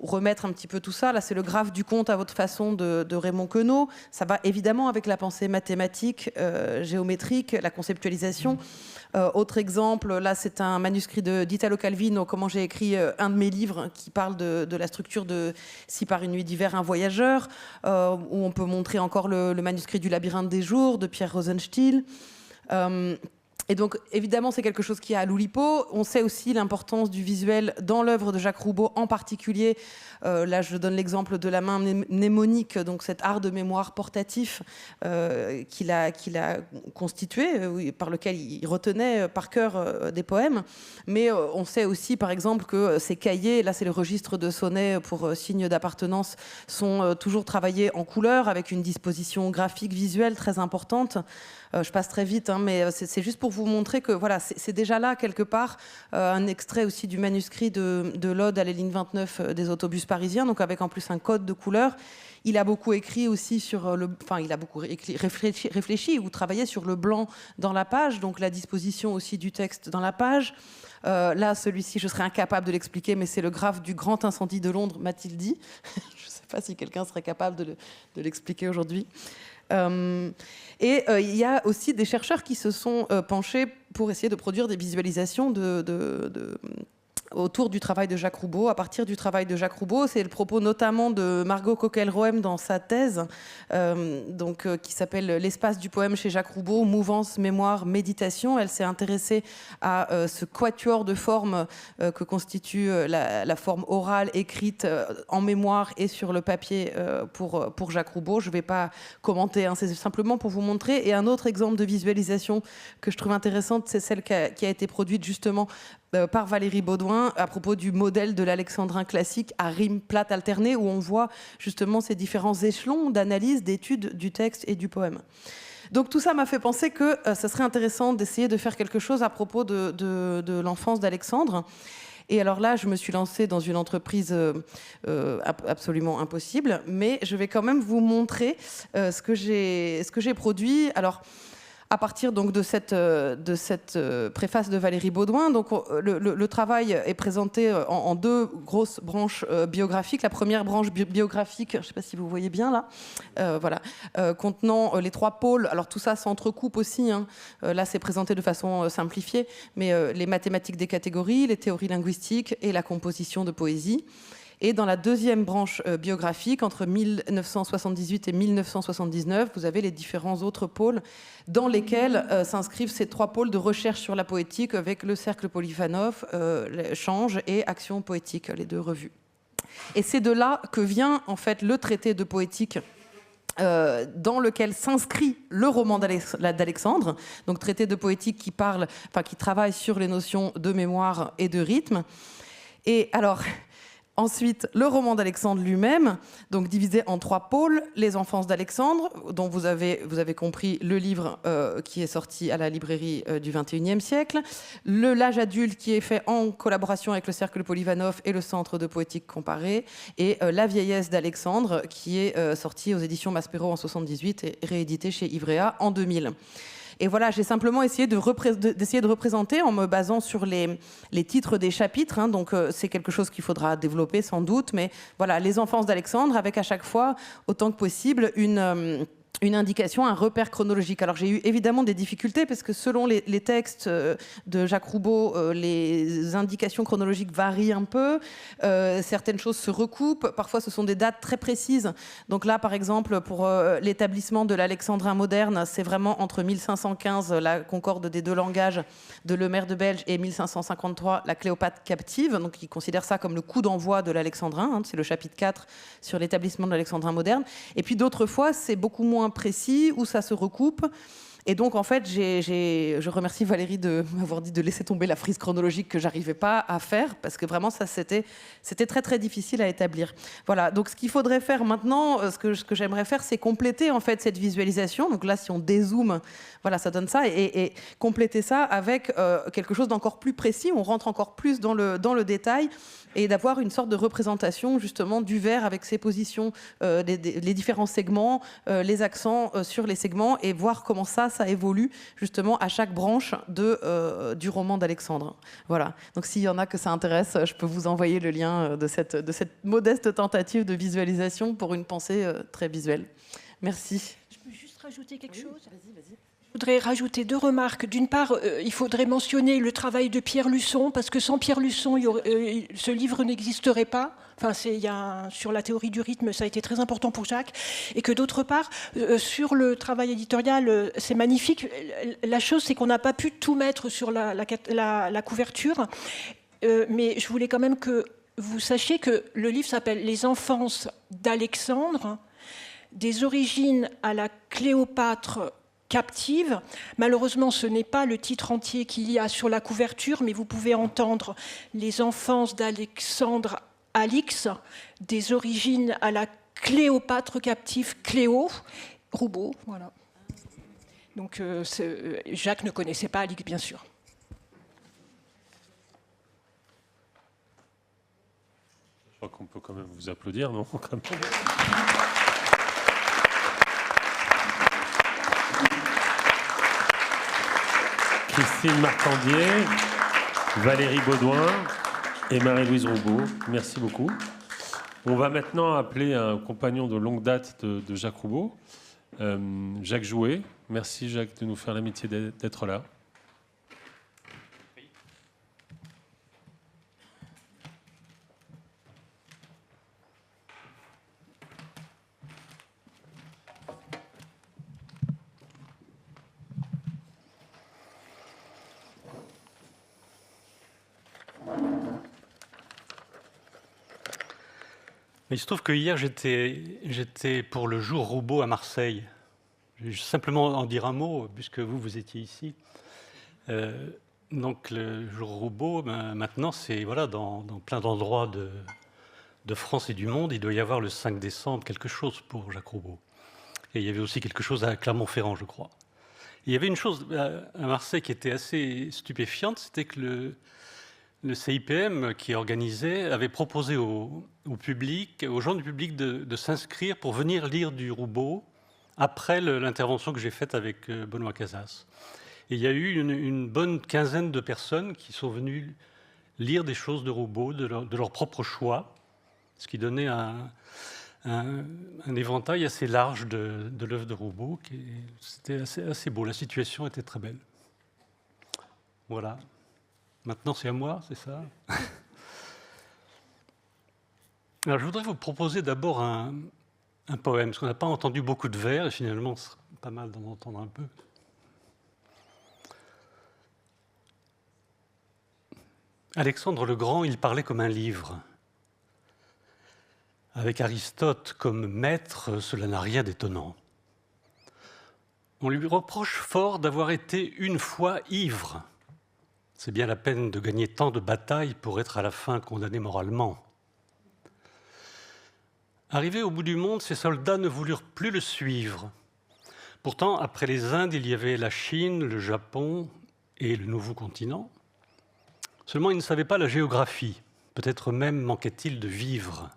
remettre un petit peu tout ça. Là, c'est le graphe du conte à votre façon de Raymond Queneau. Ça va évidemment avec la pensée mathématique, géométrique, la conceptualisation. Autre exemple, là, c'est un manuscrit d'Italo Calvino, comment j'ai écrit un de mes livres qui parle de la structure de Si par une nuit d'hiver, un voyageur, où on peut montrer encore le manuscrit du Labyrinthe des jours de Pierre Rosenstiel. Et donc, évidemment, c'est quelque chose qui est à l'Oulipo. On sait aussi l'importance du visuel dans l'œuvre de Jacques Roubaud, en particulier, là, je donne l'exemple de la main mnémonique, donc cet art de mémoire portatif qu'il a constitué, par lequel il retenait par cœur des poèmes. Mais on sait aussi, par exemple, que ces cahiers, là, c'est le registre de sonnets pour signes d'appartenance, sont toujours travaillés en couleur, avec une disposition graphique, visuelle très importante. Je passe très vite, hein, mais c'est juste pour vous montrer que voilà, c'est déjà là, quelque part, un extrait aussi du manuscrit de l'Ode à la ligne 29 des autobus parisiens, donc avec en plus un code de couleur. Il a beaucoup écrit aussi sur il a beaucoup réfléchi ou travaillé sur le blanc dans la page, donc la disposition aussi du texte dans la page. Là, celui-ci, je serais incapable de l'expliquer, mais c'est le graphe du grand incendie de Londres, m'a-t-il dit. Je ne sais pas si quelqu'un serait capable de l'expliquer aujourd'hui. Il y a aussi des chercheurs qui se sont penchés pour essayer de produire des visualisations autour du travail de Jacques Roubaud, à partir du travail de Jacques Roubaud. C'est le propos notamment de Margot Coquelle-Rohem dans sa thèse, qui s'appelle « L'espace du poème chez Jacques Roubaud, mouvance, mémoire, méditation ». Elle s'est intéressée à ce quatuor de formes que constitue la forme orale, écrite en mémoire et sur le papier pour Jacques Roubaud. Je ne vais pas commenter, hein, c'est simplement pour vous montrer. Et un autre exemple de visualisation que je trouve intéressante, c'est celle qui a été produite justement par Valérie Baudouin à propos du modèle de l'alexandrin classique à rime plate alternée, où on voit justement ces différents échelons d'analyse, d'étude du texte et du poème. Donc tout ça m'a fait penser que ça serait intéressant d'essayer de faire quelque chose à propos de l'enfance d'Alexandre. Et alors là, je me suis lancée dans une entreprise absolument impossible, mais je vais quand même vous montrer ce que j'ai produit. Alors, à partir donc de cette préface de Valérie Baudouin, donc le travail est présenté en deux grosses branches biographiques. La première branche biographique, je ne sais pas si vous voyez bien là, contenant les trois pôles. Alors tout ça s'entrecoupe aussi, hein. Là c'est présenté de façon simplifiée, mais les mathématiques des catégories, les théories linguistiques et la composition de poésie. Et dans la deuxième branche biographique, entre 1978 et 1979, vous avez les différents autres pôles dans lesquels s'inscrivent ces trois pôles de recherche sur la poétique avec le Cercle Polyvanov, Change et Action poétique, les deux revues. Et c'est de là que vient en fait le traité de poétique dans lequel s'inscrit le roman d'Alexandre, donc traité de poétique qui travaille sur les notions de mémoire et de rythme. Et alors... Ensuite, le roman d'Alexandre lui-même, donc divisé en trois pôles, les enfances d'Alexandre, dont vous avez compris le livre qui est sorti à la librairie du XXIe siècle, l'âge adulte qui est fait en collaboration avec le Cercle Polyvanov et le Centre de poétique comparée, et la vieillesse d'Alexandre qui est sorti aux éditions Maspero en 1978 et réédité chez Ivrea en 2000. Et voilà, j'ai simplement essayé d'essayer de représenter en me basant sur les titres des chapitres. Hein, donc, c'est quelque chose qu'il faudra développer sans doute. Mais voilà, les enfances d'Alexandre, avec à chaque fois, autant que possible, une une indication, un repère chronologique. Alors j'ai eu évidemment des difficultés parce que selon les textes de Jacques Roubaud, les indications chronologiques varient un peu, certaines choses se recoupent, parfois ce sont des dates très précises. Donc là par exemple pour l'établissement de l'alexandrin moderne, c'est vraiment entre 1515, la concorde des deux langages de Lemaire de Belge, et 1553, la Cléopâtre captive. Donc il considère ça comme le coup d'envoi de l'alexandrin, hein, c'est le chapitre 4 sur l'établissement de l'alexandrin moderne. Et puis d'autres fois c'est beaucoup moins précis, où ça se recoupe. Et donc, en fait, je remercie Valérie de m'avoir dit de laisser tomber la frise chronologique que j'arrivais pas à faire, parce que vraiment, ça, c'était très, très difficile à établir. Voilà. Donc, ce qu'il faudrait faire maintenant, ce que j'aimerais faire, c'est compléter, en fait, cette visualisation. Donc là, si on dézoome, voilà, ça donne ça. Et compléter ça avec quelque chose d'encore plus précis. On rentre encore plus dans le détail, et d'avoir une sorte de représentation, justement, du vers avec ses positions, les différents segments, les accents sur les segments, et voir comment ça évolue justement à chaque branche du roman d'Alexandre. Voilà. Donc s'il y en a que ça intéresse, je peux vous envoyer le lien de cette modeste tentative de visualisation pour une pensée très visuelle. Merci. Je peux juste rajouter quelque chose ? Vas-y. Je voudrais rajouter 2 remarques. D'une part, il faudrait mentionner le travail de Pierre Luçon, parce que sans Pierre Luçon, ce livre n'existerait pas. Enfin, sur la théorie du rythme, ça a été très important pour Jacques. Et que d'autre part, sur le travail éditorial, c'est magnifique. La chose, c'est qu'on n'a pas pu tout mettre sur la couverture. Mais je voulais quand même que vous sachiez que le livre s'appelle « Les enfances d'Alexandre, des origines à la Cléopâtre captive ». Malheureusement, ce n'est pas le titre entier qu'il y a sur la couverture, mais vous pouvez entendre « Les enfances d'Alexandre Alix, des origines à la Cléopâtre captive Cléo », Roubaud, voilà. Donc Jacques ne connaissait pas Alix, bien sûr. Je crois qu'on peut quand même vous applaudir, non ? Christine Marcandier, Valérie Baudouin et Marie-Louise Roubaud, merci beaucoup. On va maintenant appeler un compagnon de longue date de Jacques Roubaud, Jacques Jouet. Merci Jacques de nous faire l'amitié d'être là. Il se trouve que hier, j'étais pour le jour Roubaud à Marseille. Je vais simplement en dire un mot, puisque vous étiez ici. Donc, le jour Roubaud, maintenant, c'est dans plein d'endroits de France et du monde. Il doit y avoir le 5 décembre quelque chose pour Jacques Roubaud. Et il y avait aussi quelque chose à Clermont-Ferrand, je crois. Et il y avait une chose à Marseille qui était assez stupéfiante, c'était que le CIPM qui organisait avait proposé au public, aux gens du public de s'inscrire pour venir lire du Roubaud après l'intervention que j'ai faite avec Benoît Casas. Et il y a eu une bonne quinzaine de personnes qui sont venues lire des choses de Roubaud, de leur propre choix, ce qui donnait un éventail assez large de l'œuvre de Roubaud. C'était assez beau, la situation était très belle. Voilà. Maintenant, c'est à moi, c'est ça ? Alors, je voudrais vous proposer d'abord un poème, parce qu'on n'a pas entendu beaucoup de vers, et finalement, c'est pas mal d'en entendre un peu. Alexandre le Grand, il parlait comme un livre. Avec Aristote comme maître, cela n'a rien d'étonnant. On lui reproche fort d'avoir été une fois ivre. C'est bien la peine de gagner tant de batailles pour être à la fin condamné moralement. Arrivé au bout du monde, ses soldats ne voulurent plus le suivre. Pourtant, après les Indes, il y avait la Chine, le Japon et le nouveau continent. Seulement, ils ne savaient pas la géographie. Peut-être même manquait-il de vivres.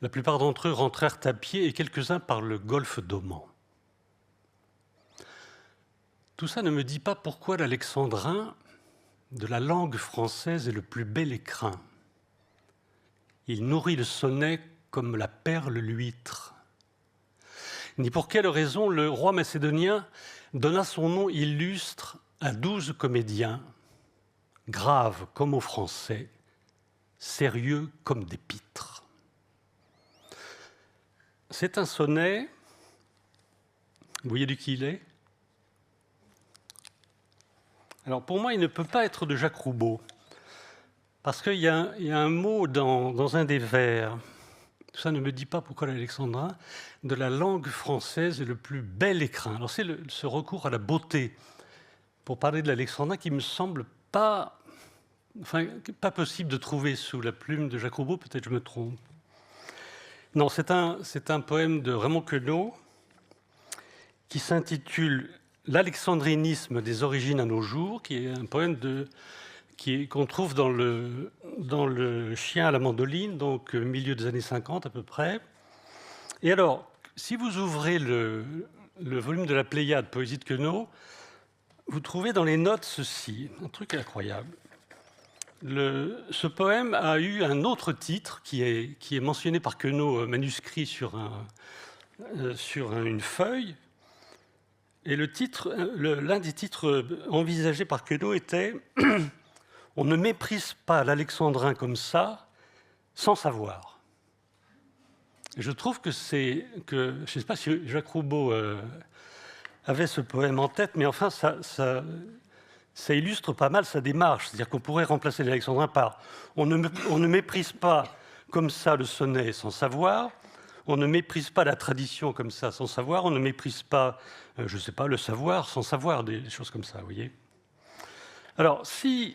La plupart d'entre eux rentrèrent à pied et quelques-uns par le golfe d'Oman. Tout ça ne me dit pas pourquoi l'alexandrin de la langue française est le plus bel écrin. Il nourrit le sonnet comme la perle l'huître. ni pour quelle raison le roi macédonien donna son nom illustre à 12 comédiens, graves comme aux Français, sérieux comme des pitres. C'est un sonnet, vous voyez de qui il est? Alors pour moi, il ne peut pas être de Jacques Roubaud, parce qu'il y a un mot dans un des vers, ça ne me dit pas pourquoi l'alexandrin, de la langue française est le plus bel écrin. Alors c'est ce recours à la beauté pour parler de l'alexandrin qui me semble pas possible de trouver sous la plume de Jacques Roubaud, peut-être je me trompe. Non, c'est un poème de Raymond Queneau qui s'intitule « L'alexandrinisme des origines à nos jours », qui est un poème qu'on trouve dans le Chien à la mandoline, donc milieu des années 50 à peu près. Et alors, si vous ouvrez le volume de la Pléiade, Poésie de Queneau, vous trouvez dans les notes ceci, un truc incroyable. Ce poème a eu un autre titre qui est mentionné par Queneau, manuscrit sur une feuille. Et l'un des titres envisagés par Queneau était « On ne méprise pas l'alexandrin comme ça, sans savoir ». Je trouve que je ne sais pas si Jacques Roubaud avait ce poème en tête, mais enfin, ça illustre pas mal sa démarche. C'est-à-dire qu'on pourrait remplacer l'alexandrin par « On ne méprise pas comme ça le sonnet sans savoir ». On ne méprise pas la tradition comme ça sans savoir, on ne méprise pas, je ne sais pas, le savoir sans savoir, des choses comme ça, vous voyez. Alors, si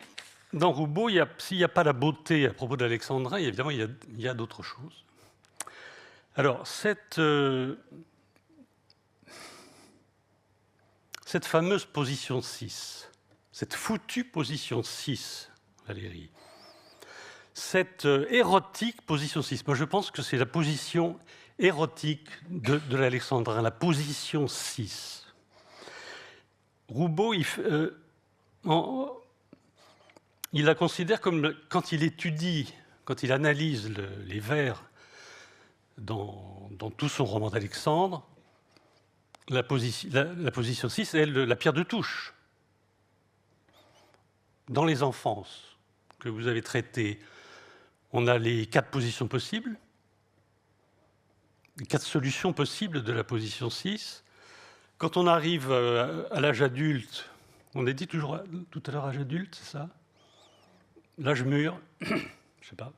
dans Roubaud, s'il n'y a pas la beauté à propos d'Alexandrin, évidemment, il y a d'autres choses. Alors, cette fameuse position 6, cette foutue position 6, Valérie, cette érotique position 6, moi je pense que c'est la position érotique de l'alexandrin, la position 6. Roubaud, il la considère comme, quand il étudie, quand il analyse les vers dans tout son roman d'Alexandre, la position 6 est la pierre de touche. Dans les enfances que vous avez traitées, on a les 4 positions possibles, les 4 solutions possibles de la position 6. Quand on arrive à l'âge adulte, on a dit toujours tout à l'heure âge adulte, c'est ça? L'âge mûr, je ne sais pas.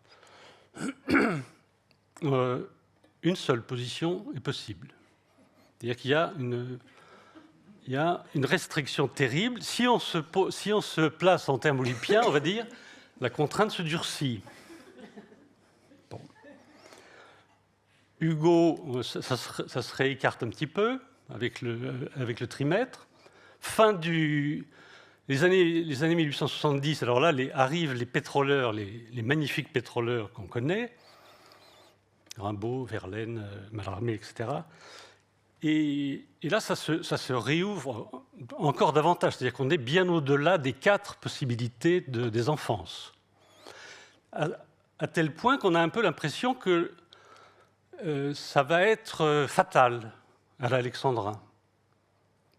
Une seule position est possible. C'est-à-dire qu'il y a une restriction terrible. Si on se place en termes olympiens, on va dire, la contrainte se durcit. Bon. Hugo, ça se réécarte un petit peu avec le trimètre. Fin les années 1870, alors là, arrivent les pétroleurs, les magnifiques pétroleurs qu'on connaît, Rimbaud, Verlaine, Mallarmé, etc. Et là, ça se réouvre encore davantage, c'est-à-dire qu'on est bien au-delà des 4 possibilités des enfances. À tel point qu'on a un peu l'impression que ça va être fatal à l'alexandrin.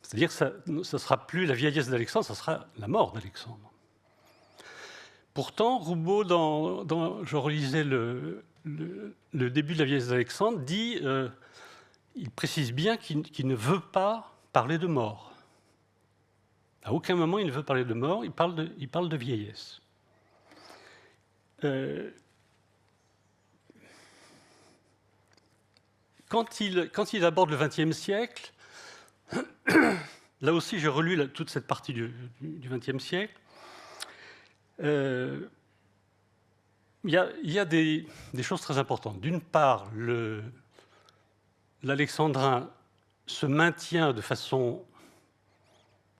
C'est-à-dire que ça ne sera plus la vieillesse d'Alexandre, ça sera la mort d'Alexandre. Pourtant, Roubaud, je relisais le début de la vieillesse d'Alexandre, il précise bien qu'il ne veut pas parler de mort. À aucun moment il ne veut parler de mort, il parle de vieillesse. Quand il aborde le XXe siècle, là aussi j'ai relu toute cette partie du XXe siècle, il y a des choses très importantes. D'une part, l'alexandrin se maintient de façon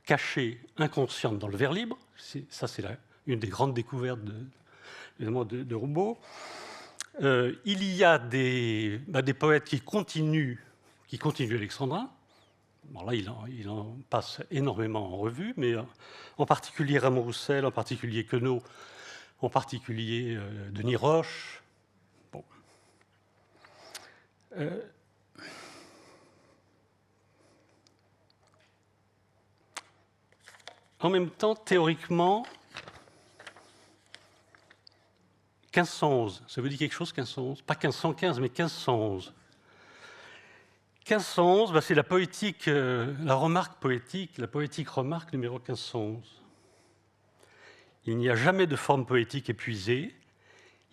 cachée, inconsciente dans le vers libre. Ça, c'est une des grandes découvertes de Roubaud. Il y a des poètes qui continuent l'alexandrin. Bon, là, il en passe énormément en revue, mais en particulier Raymond Roussel, en particulier Queneau, en particulier Denis Roche. Bon. en même temps, théoriquement, 1511, ça veut dire quelque chose, 1511? Pas 1515, mais 1511. 1511, bah, c'est la poétique, la remarque poétique, la poétique remarque numéro 1511. Il n'y a jamais de forme poétique épuisée,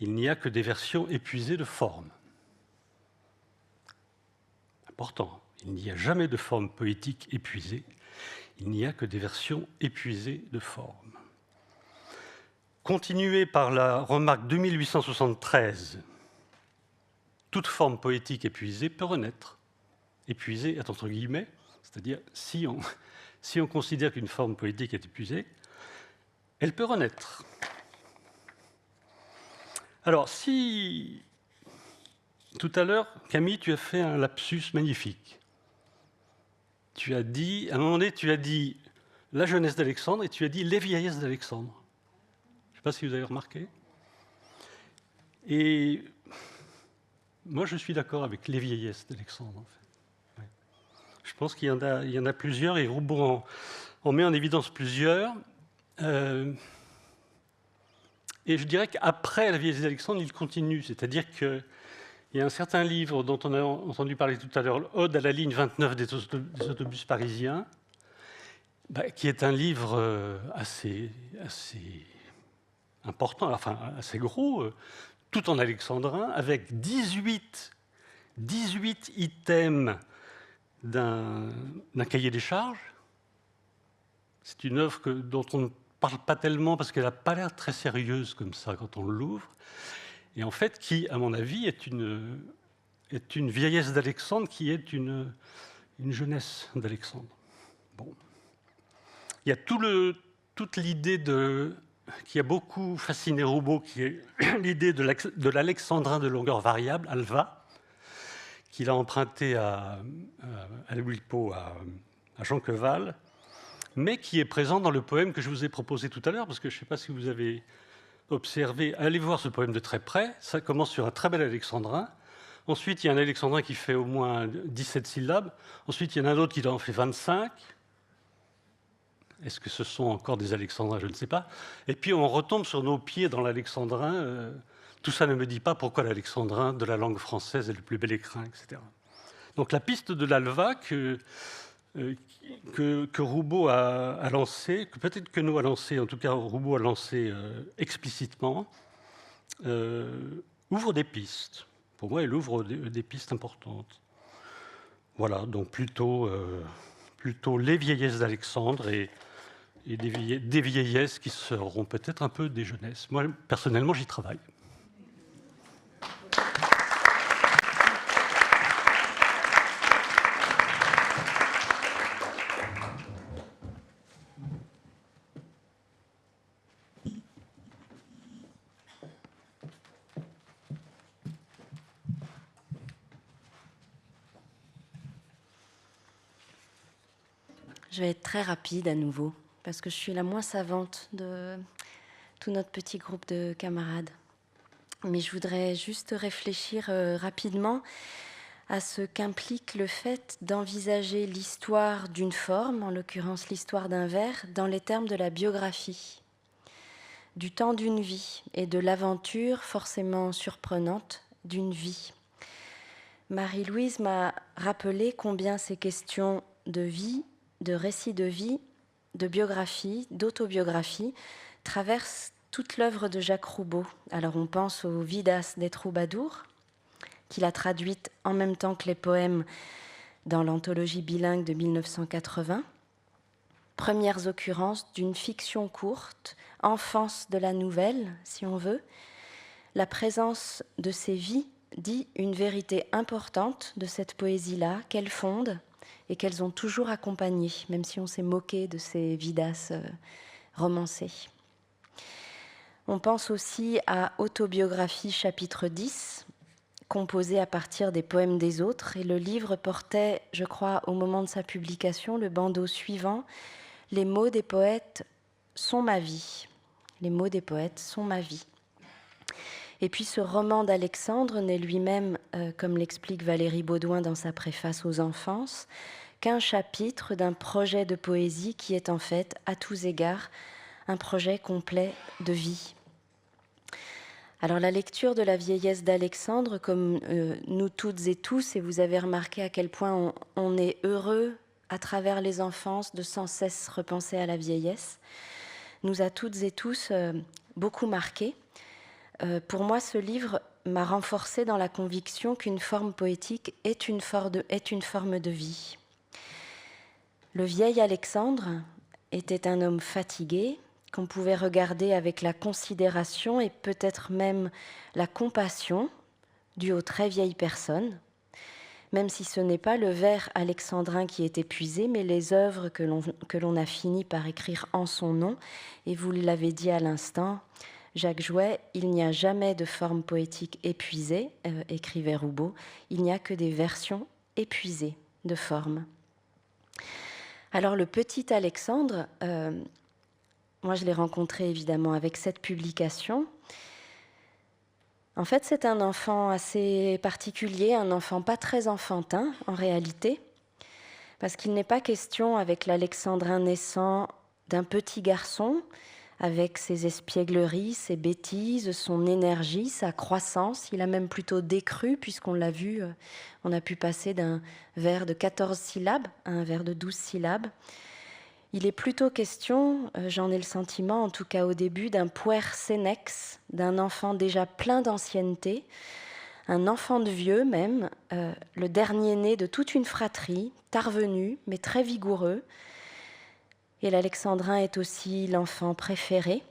il n'y a que des versions épuisées de forme. Important, il n'y a jamais de forme poétique épuisée, il n'y a que des versions épuisées de forme. Continué par la remarque 2873, toute forme poétique épuisée peut renaître. Épuisée est entre guillemets, c'est-à-dire si on considère qu'une forme poétique est épuisée, elle peut renaître. Alors, si tout à l'heure, Camille, tu as fait un lapsus magnifique. Tu as dit, à un moment donné, tu as dit la jeunesse d'Alexandre et tu as dit les vieillesses d'Alexandre. Je ne sais pas si vous avez remarqué. Et moi, je suis d'accord avec les vieillesses d'Alexandre, en fait. Ouais. Je pense qu'il y en a plusieurs, et Roubaud en met en évidence plusieurs. Et je dirais qu'après la vieillesse d'Alexandre, il continue. C'est-à-dire qu'il y a un certain livre dont on a entendu parler tout à l'heure, Ode à la ligne 29 des autobus parisiens, qui est un livre assez important, enfin assez gros, tout en alexandrin, avec 18 items d'un cahier des charges. C'est une œuvre dont on ne parle pas tellement parce qu'elle n'a pas l'air très sérieuse comme ça quand on l'ouvre, et en fait qui, à mon avis, est une vieillesse d'Alexandre qui est une jeunesse d'Alexandre. Bon. Il y a toute l'idée qui a beaucoup fasciné Roubaud, qui est l'idée de l'alexandrin de longueur variable, Alva, qu'il a emprunté à Ouilpo, à Jean Queval, mais qui est présent dans le poème que je vous ai proposé tout à l'heure, parce que je ne sais pas si vous avez observé, allez voir ce poème de très près, ça commence sur un très bel alexandrin, ensuite il y a un alexandrin qui fait au moins 17 syllabes, ensuite il y en a un autre qui en fait 25, est-ce que ce sont encore des alexandrins? Je ne sais pas. Et puis on retombe sur nos pieds dans l'alexandrin, tout ça ne me dit pas pourquoi l'alexandrin de la langue française est le plus bel écrin, etc. Donc la piste de l'Alva que Roubaud a lancé, que peut-être Queneau a lancé, en tout cas Roubaud a lancé explicitement, ouvre des pistes. Pour moi, elle ouvre des pistes importantes. Voilà, donc plutôt les vieillesses d'Alexandre et des vieillesses qui seront peut-être un peu des jeunesses. Moi, personnellement, j'y travaille. Je vais être très rapide à nouveau, parce que je suis la moins savante de tout notre petit groupe de camarades. Mais je voudrais juste réfléchir rapidement à ce qu'implique le fait d'envisager l'histoire d'une forme, en l'occurrence l'histoire d'un vers, dans les termes de la biographie, du temps d'une vie et de l'aventure forcément surprenante d'une vie. Marie-Louise m'a rappelé combien ces questions de vie, de récit de vie, de biographie, d'autobiographie, traversent toute l'œuvre de Jacques Roubaud. Alors on pense aux Vidas des troubadours, qu'il a traduites en même temps que les poèmes dans l'anthologie bilingue de 1980. Premières occurrences d'une fiction courte, enfance de la nouvelle, si on veut. La présence de ces vies dit une vérité importante de cette poésie-là, qu'elle fonde, et qu'elles ont toujours accompagné, même si on s'est moqué de ces vidas romancées. On pense aussi à Autobiographie chapitre 10, composé à partir des poèmes des autres, et le livre portait, je crois, au moment de sa publication, le bandeau suivant, « Les mots des poètes sont ma vie ». Les mots des poètes sont ma vie. Et puis ce roman d'Alexandre n'est lui-même, comme l'explique Valérie Baudouin dans sa préface aux Enfances, qu'un chapitre d'un projet de poésie qui est en fait, à tous égards, un projet complet de vie. Alors la lecture de la vieillesse d'Alexandre, comme nous toutes et tous, et vous avez remarqué à quel point on est heureux à travers les enfances de sans cesse repenser à la vieillesse, nous a toutes et tous beaucoup marqués. Pour moi, ce livre m'a renforcée dans la conviction qu'une forme poétique est une forme de vie. Le vieil Alexandre était un homme fatigué, qu'on pouvait regarder avec la considération et peut-être même la compassion due aux très vieilles personnes, même si ce n'est pas le vers alexandrin qui est épuisé, mais les œuvres que l'on a fini par écrire en son nom. Et vous l'avez dit à l'instant, Jacques Jouet, il n'y a jamais de forme poétique épuisée, écrivait Roubaud, il n'y a que des versions épuisées de formes. Alors le petit Alexandre, moi je l'ai rencontré évidemment avec cette publication. En fait, c'est un enfant assez particulier, un enfant pas très enfantin en réalité, parce qu'il n'est pas question avec l'alexandrin naissant d'un petit garçon, avec ses espiègleries, ses bêtises, son énergie, sa croissance. Il a même plutôt décru, puisqu'on l'a vu, on a pu passer d'un vers de 14 syllabes à un vers de 12 syllabes. Il est plutôt question, j'en ai le sentiment, en tout cas au début, d'un puer senex, d'un enfant déjà plein d'ancienneté, un enfant de vieux même, le dernier né de toute une fratrie, tarvenu, mais très vigoureux. Et l'alexandrin est aussi l'enfant préféré,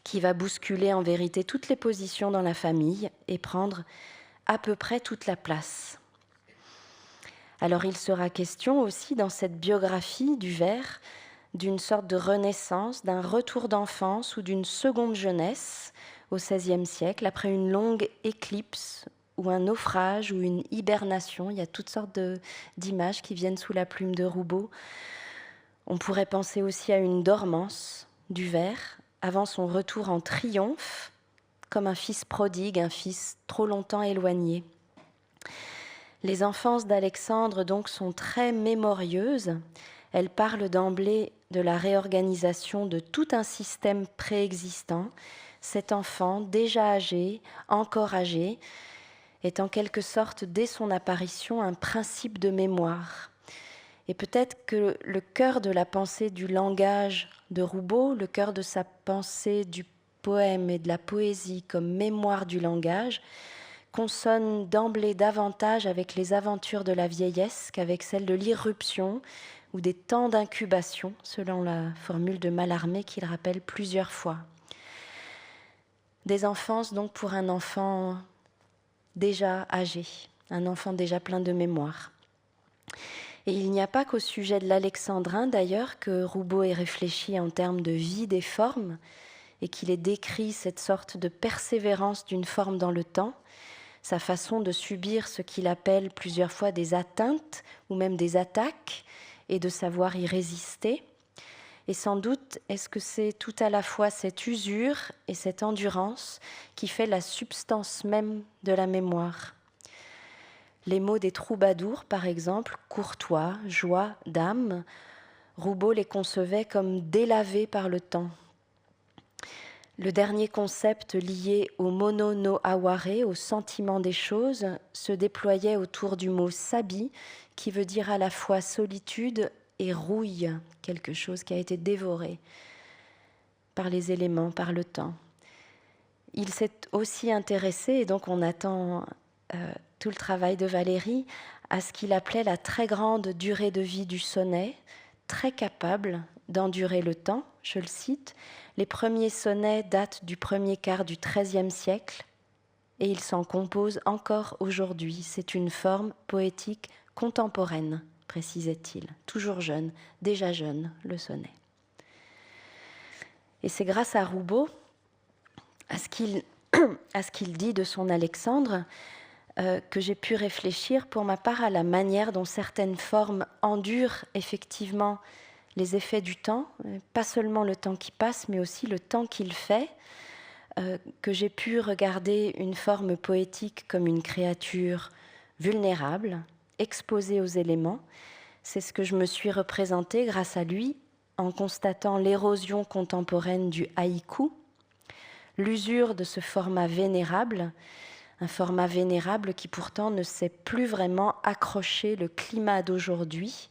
qui va bousculer en vérité toutes les positions dans la famille et prendre à peu près toute la place. Alors il sera question aussi dans cette biographie du vers d'une sorte de renaissance, d'un retour d'enfance ou d'une seconde jeunesse au XVIe siècle, après une longue éclipse ou un naufrage ou une hibernation. Il y a toutes sortes d'images qui viennent sous la plume de Roubaud. On pourrait penser aussi à une dormance du vers avant son retour en triomphe, comme un fils prodigue, un fils trop longtemps éloigné. Les enfances d'Alexandre donc sont très mémorieuses. Elles parlent d'emblée de la réorganisation de tout un système préexistant. Cet enfant, déjà âgé, encore âgé, est en quelque sorte, dès son apparition, un principe de mémoire. Et peut-être que le cœur de la pensée du langage de Roubaud, le cœur de sa pensée du poème et de la poésie comme mémoire du langage, consonne d'emblée davantage avec les aventures de la vieillesse qu'avec celles de l'irruption ou des temps d'incubation, selon la formule de Mallarmé qu'il rappelle plusieurs fois. Des enfances donc pour un enfant déjà âgé, un enfant déjà plein de mémoire. Et il n'y a pas qu'au sujet de l'alexandrin, d'ailleurs, que Roubaud ait réfléchi en termes de vie des formes et qu'il ait décrit cette sorte de persévérance d'une forme dans le temps, sa façon de subir ce qu'il appelle plusieurs fois des atteintes ou même des attaques et de savoir y résister. Et sans doute, est-ce que c'est tout à la fois cette usure et cette endurance qui fait la substance même de la mémoire ? Les mots des troubadours, par exemple, courtois, joie, d'âme, Roubaud les concevait comme délavés par le temps. Le dernier concept lié au mono no aware, au sentiment des choses, se déployait autour du mot sabi, qui veut dire à la fois solitude et rouille, quelque chose qui a été dévoré par les éléments, par le temps. Il s'est aussi intéressé, et donc on attend tout le travail de Valéry, à ce qu'il appelait la très grande durée de vie du sonnet, très capable d'endurer le temps, je le cite. Les premiers sonnets datent du premier quart du XIIIe siècle et ils s'en composent encore aujourd'hui. C'est une forme poétique contemporaine, précisait-il. Toujours jeune, déjà jeune, le sonnet. Et c'est grâce à Roubaud, à ce qu'il dit de son Alexandre, que j'ai pu réfléchir pour ma part à la manière dont certaines formes endurent effectivement les effets du temps, pas seulement le temps qui passe, mais aussi le temps qu'il fait, que j'ai pu regarder une forme poétique comme une créature vulnérable, exposée aux éléments, C'est ce que je me suis représenté grâce à lui en constatant l'érosion contemporaine du haïku, l'usure de ce format vénérable, un format vénérable qui pourtant ne sait plus vraiment accrocher le climat d'aujourd'hui.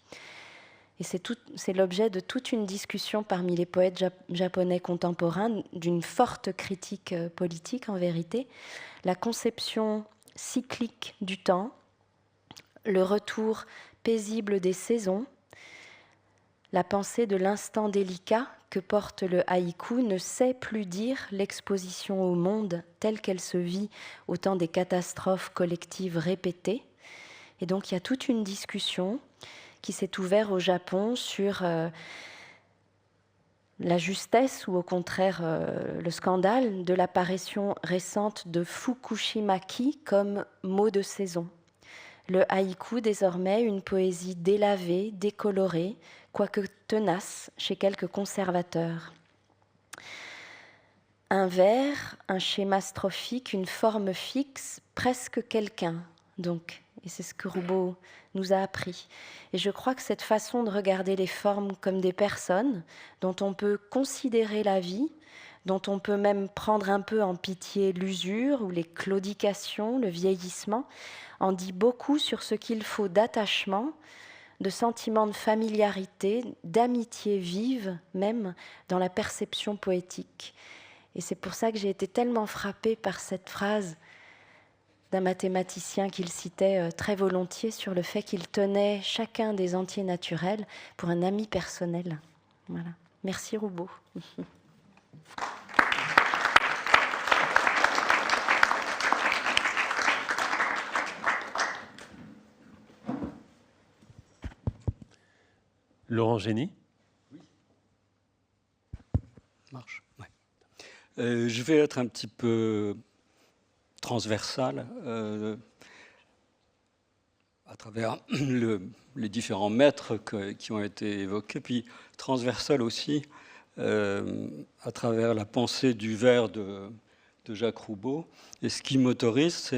Et c'est l'objet de toute une discussion parmi les poètes japonais contemporains, d'une forte critique politique en vérité, la conception cyclique du temps, le retour paisible des saisons, la pensée de l'instant délicat que porte le haïku ne sait plus dire l'exposition au monde telle qu'elle se vit au temps des catastrophes collectives répétées. Et donc il y a toute une discussion qui s'est ouverte au Japon sur la justesse ou au contraire le scandale de l'apparition récente de Fukushima-ki comme mot de saison. Le haïku, désormais, une poésie délavée, décolorée, quoique tenace chez quelques conservateurs. Un vers, un schéma strophique, une forme fixe, presque quelqu'un, donc. Et c'est ce que Roubaud nous a appris. Et je crois que cette façon de regarder les formes comme des personnes dont on peut considérer la vie, dont on peut même prendre un peu en pitié l'usure ou les claudications, le vieillissement, en dit beaucoup sur ce qu'il faut d'attachement, de sentiment de familiarité, d'amitié vive même dans la perception poétique. Et c'est pour ça que j'ai été tellement frappée par cette phrase d'un mathématicien qu'il citait très volontiers sur le fait qu'il tenait chacun des entiers naturels pour un ami personnel. Voilà. Merci Roubaud. Laurent Génie. Oui. Marche. Ouais. Je vais être un petit peu transversal à travers les différents maîtres qui ont été évoqués, puis transversal aussi à travers la pensée du vers de Jacques Roubaud. Et ce qui m'autorise,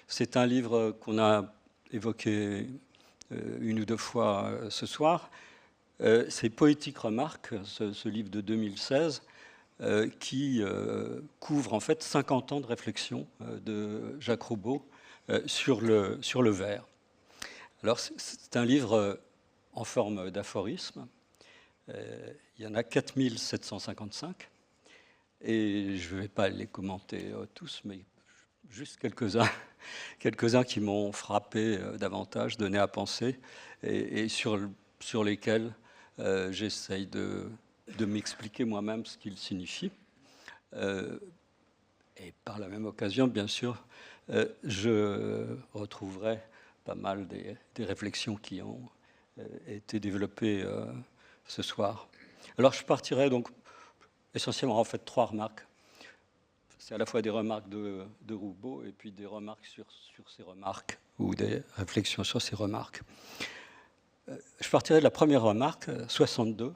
c'est un livre qu'on a évoqué une ou deux fois ce soir. C'est Poétique Remarque, ce livre de 2016, qui couvre en fait 50 ans de réflexion de Jacques Roubaud sur le vers. Alors c'est un livre en forme d'aphorisme. Il y en a 4755 et je ne vais pas les commenter tous, mais juste quelques-uns qui m'ont frappé davantage, donné à penser et sur lesquels j'essaye de m'expliquer moi-même ce qu'il signifie. Et par la même occasion, bien sûr, je retrouverai pas mal des réflexions qui ont été développées ce soir. Alors je partirai donc essentiellement en fait 3 remarques. C'est à la fois des remarques de Roubaud et puis des remarques sur ces remarques ou des réflexions sur ces remarques. Je partirai de la première remarque, 62.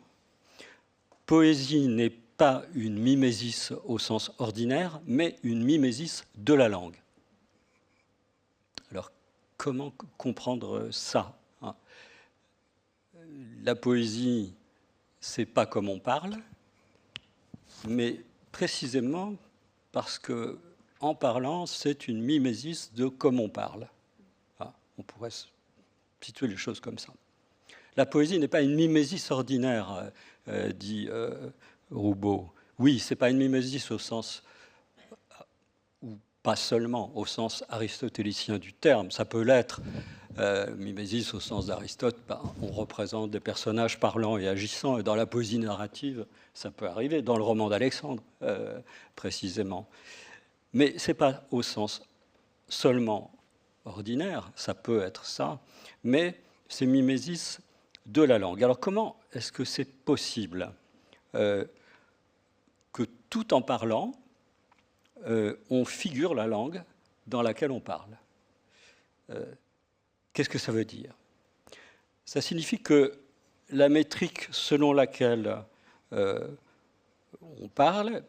Poésie n'est pas une mimésis au sens ordinaire, mais une mimésis de la langue. Alors, comment comprendre ça, hein ? La poésie, c'est pas comme on parle, mais précisément parce que, en parlant, c'est une mimésis de comme on parle. Ah, on pourrait situer les choses comme ça. La poésie n'est pas une mimésis ordinaire, dit Roubaud. Oui, ce n'est pas une mimésis au sens, ou pas seulement au sens aristotélicien du terme, ça peut l'être. Mimésis au sens d'Aristote, on représente des personnages parlants et agissants, et dans la poésie narrative, ça peut arriver, dans le roman d'Alexandre, précisément. Mais ce n'est pas au sens seulement ordinaire, ça peut être ça, mais c'est mimésis de la langue. Alors comment est-ce que c'est possible que tout en parlant, on figure la langue dans laquelle on parle? Qu'est-ce que ça veut dire? Ça signifie que la métrique selon laquelle on parle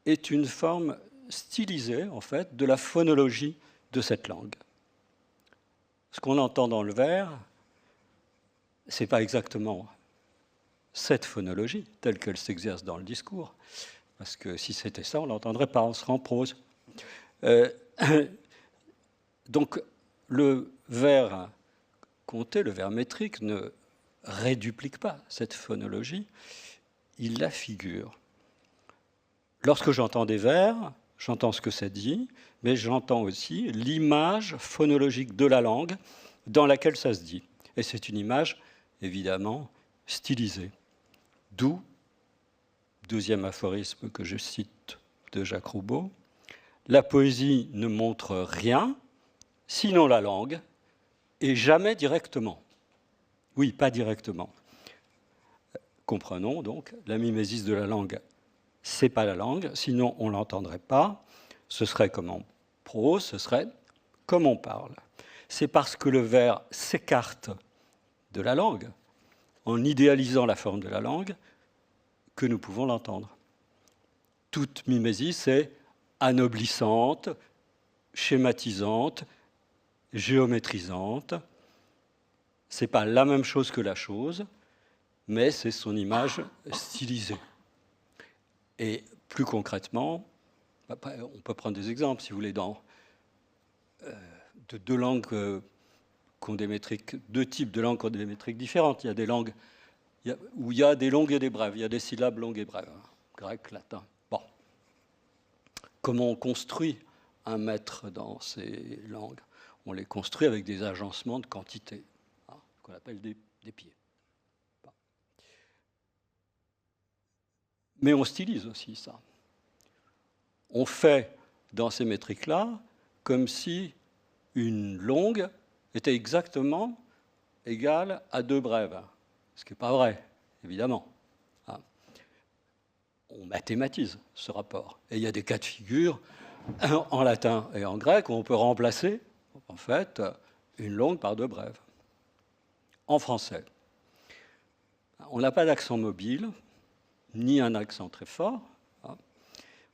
est une forme stylisée, en fait, de la phonologie de cette langue. Ce qu'on entend dans le vers, ce n'est pas exactement cette phonologie telle qu'elle s'exerce dans le discours, parce que si c'était ça, on ne l'entendrait pas, on serait en prose. Donc, le vers compté, le vers métrique, ne réduplique pas cette phonologie, il la figure. Lorsque j'entends des vers, j'entends ce que ça dit, mais j'entends aussi l'image phonologique de la langue dans laquelle ça se dit. Et c'est une image, évidemment, stylisée. D'où, deuxième aphorisme que je cite de Jacques Roubaud, la poésie ne montre rien, sinon la langue, et jamais directement. Oui, pas directement. Comprenons donc, la mimésis de la langue, c'est pas la langue, sinon on ne l'entendrait pas. Ce serait comme en prose, ce serait comme on parle. C'est parce que le vers s'écarte de la langue, en idéalisant la forme de la langue, que nous pouvons l'entendre. Toute mimésis est anoblissante, schématisante, géométrisante. Ce n'est pas la même chose que la chose, mais c'est son image stylisée. Et plus concrètement, on peut prendre des exemples, si vous voulez, de deux langues qui ont des métriques, deux types de langues qui ont des métriques différentes. Il y a des langues où il y a des longues et des brèves, il y a des syllabes longues et brèves, grec, latin. Bon. Comment on construit un mètre dans ces langues? On les construit avec des agencements de quantité, qu'on appelle des pieds. Bon. Mais on stylise aussi ça. On fait dans ces métriques-là comme si une longue était exactement égale à deux brèves. Ce qui n'est pas vrai, évidemment. On mathématise ce rapport. Et il y a des cas de figure en latin et en grec où on peut remplacer, en fait, une longue par deux brèves. En français, on n'a pas d'accent mobile, ni un accent très fort.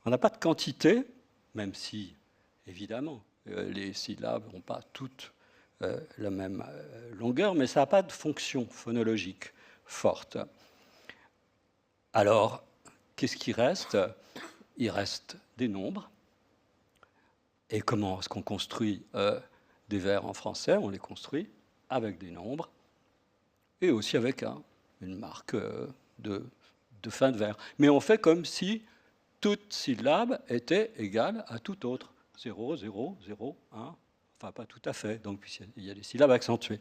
On n'a pas de quantité, même si, évidemment, les syllabes n'ont pas toutes la même longueur, mais ça n'a pas de fonction phonologique forte. Alors, qu'est-ce qui reste? Il reste des nombres. Et comment est-ce qu'on construit des vers en français? On les construit avec des nombres et aussi avec une marque de fin de vers. Mais on fait comme si toute syllabe était égale à toute autre. 0, 0, 0, 1. Enfin, pas tout à fait, donc il y a des syllabes accentuées.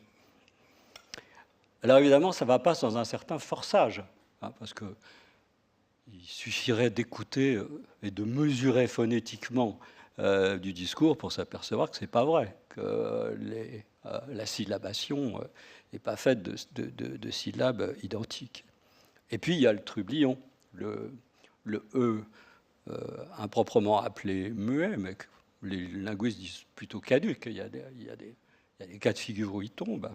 Alors évidemment, ça ne va pas sans un certain forçage, parce qu'il suffirait d'écouter et de mesurer phonétiquement du discours pour s'apercevoir que ce n'est pas vrai, que la syllabation n'est pas faite de syllabes identiques. Et puis il y a le trublion, le E improprement appelé muet, mais les linguistes disent plutôt caduc. Il y a des cas de figure où il tombe.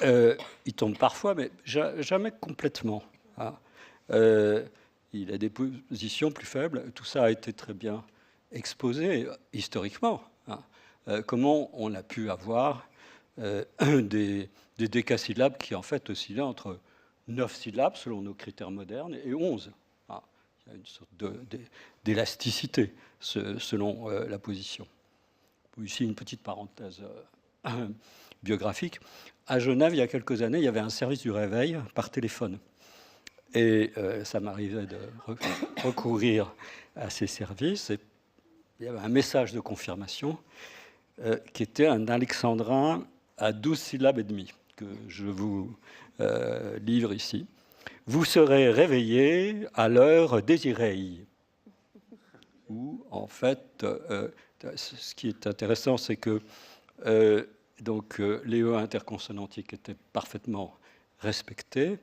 Il tombe parfois, mais jamais complètement. Il a des positions plus faibles. Tout ça a été très bien exposé historiquement. Comment on a pu avoir des décasyllabes qui, en fait, oscillaient entre 9 syllabes, selon nos critères modernes, et 11. Il y a une sorte d'élasticité selon la position. Ici, une petite parenthèse biographique. À Genève, il y a quelques années, il y avait un service du réveil par téléphone. Et ça m'arrivait de recourir à ces services. Et il y avait un message de confirmation qui était un alexandrin à 12 syllabes et demie, que je vous livre ici. Vous serez réveillé à l'heure désirée. Ou en fait, ce qui est intéressant, c'est que les E interconsonantiques étaient parfaitement respectés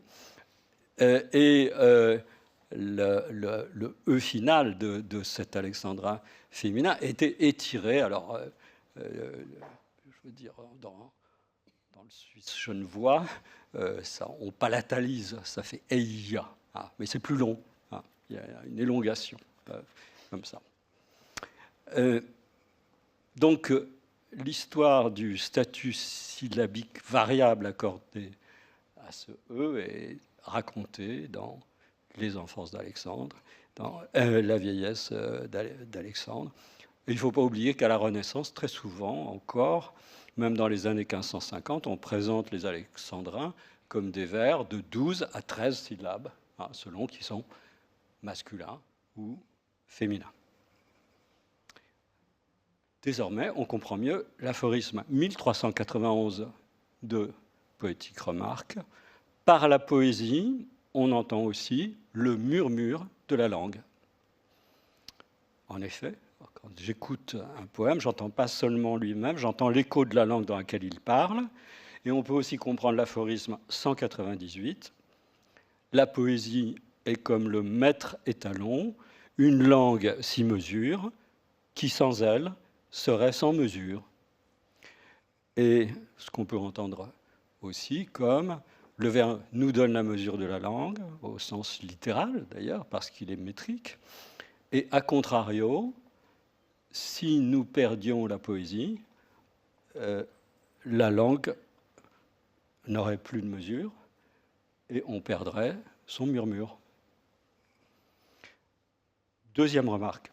et le E final de cet alexandrin féminin était étiré. Alors, je veux dire, dans le suisse genevois, on palatalise, ça fait eia, mais c'est plus long. Il y a une élongation comme ça. Donc, l'histoire du statut syllabique variable accordé à ce E est racontée dans Les enfances d'Alexandre, dans La vieillesse d'Alexandre. Il ne faut pas oublier qu'à la Renaissance, très souvent encore, même dans les années 1550, on présente les alexandrins comme des vers de 12 à 13 syllabes, selon qu'ils sont masculins ou féminins. Désormais, on comprend mieux l'aphorisme 1391 de Poétique Remarque. Par la poésie, on entend aussi le murmure de la langue. En effet, quand j'écoute un poème, j'entends pas seulement lui-même, j'entends l'écho de la langue dans laquelle il parle. Et on peut aussi comprendre l'aphorisme 198. La poésie est comme le maître étalon, une langue s'y mesure, qui sans elle serait sans mesure. Et ce qu'on peut entendre aussi comme le vers nous donne la mesure de la langue, au sens littéral d'ailleurs, parce qu'il est métrique. Et à contrario, si nous perdions la poésie, la langue n'aurait plus de mesure et on perdrait son murmure. Deuxième remarque,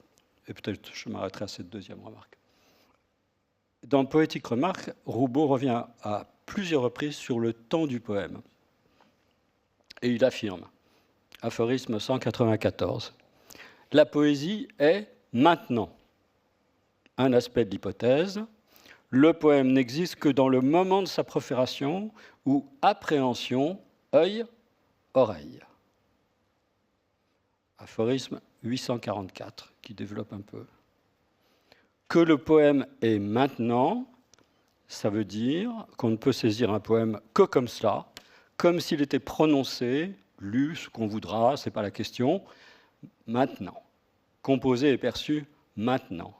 et peut-être je m'arrêterai à cette deuxième remarque. Dans Poétique Remarque, Roubaud revient à plusieurs reprises sur le temps du poème. Et il affirme, aphorisme 194, « La poésie est maintenant un aspect de l'hypothèse. Le poème n'existe que dans le moment de sa profération ou appréhension, œil, oreille. » Aphorisme 844, qui développe un peu. Que le poème est maintenant, ça veut dire qu'on ne peut saisir un poème que comme cela, comme s'il était prononcé, lu, ce qu'on voudra, ce n'est pas la question, maintenant. Composé et perçu maintenant.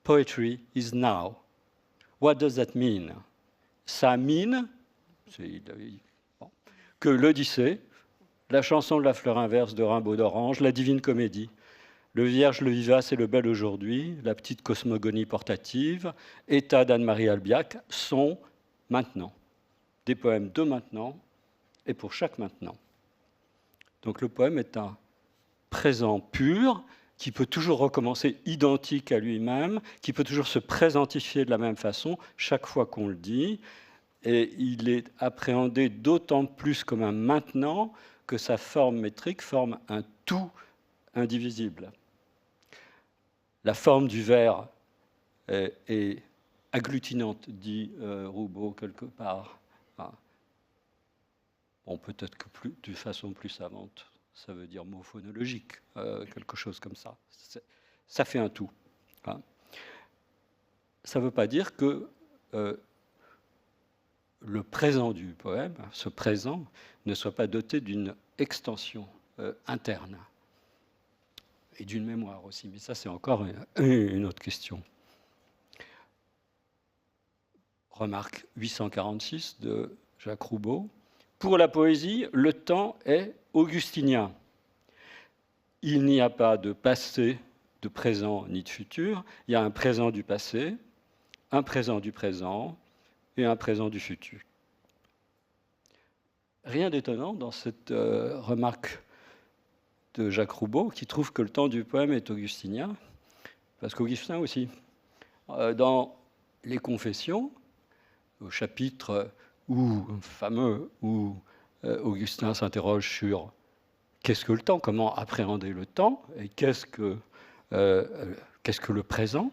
Poetry is now. What does that mean? Ça mean que l'Odyssée, la chanson de la fleur inverse de Rimbaud d'Orange, la Divine Comédie, le Vierge, le Vivace et le Bel aujourd'hui, la petite cosmogonie portative, État d'Anne-Marie Albiac sont maintenant. Des poèmes de maintenant et pour chaque maintenant. Donc le poème est un présent pur qui peut toujours recommencer identique à lui-même, qui peut toujours se présentifier de la même façon chaque fois qu'on le dit. Et il est appréhendé d'autant plus comme un maintenant que sa forme métrique forme un tout indivisible. La forme du vers est agglutinante, dit Roubaud quelque part. Bon, peut-être que de façon plus savante, ça veut dire mot phonologique, quelque chose comme ça. Ça fait un tout. Ça ne veut pas dire que le présent du poème, ce présent, ne soit pas doté d'une extension interne et d'une mémoire aussi. Mais ça, c'est encore une autre question. Remarque 846 de Jacques Roubaud. Pour la poésie, le temps est augustinien. Il n'y a pas de passé, de présent ni de futur. Il y a un présent du passé, un présent du présent et un présent du futur. Rien d'étonnant dans cette remarque de Jacques Roubaud, qui trouve que le temps du poème est augustinien, parce qu'Augustin aussi. Dans les Confessions, au chapitre fameux où Augustin s'interroge sur qu'est-ce que le temps, comment appréhender le temps, et qu'est-ce que le présent,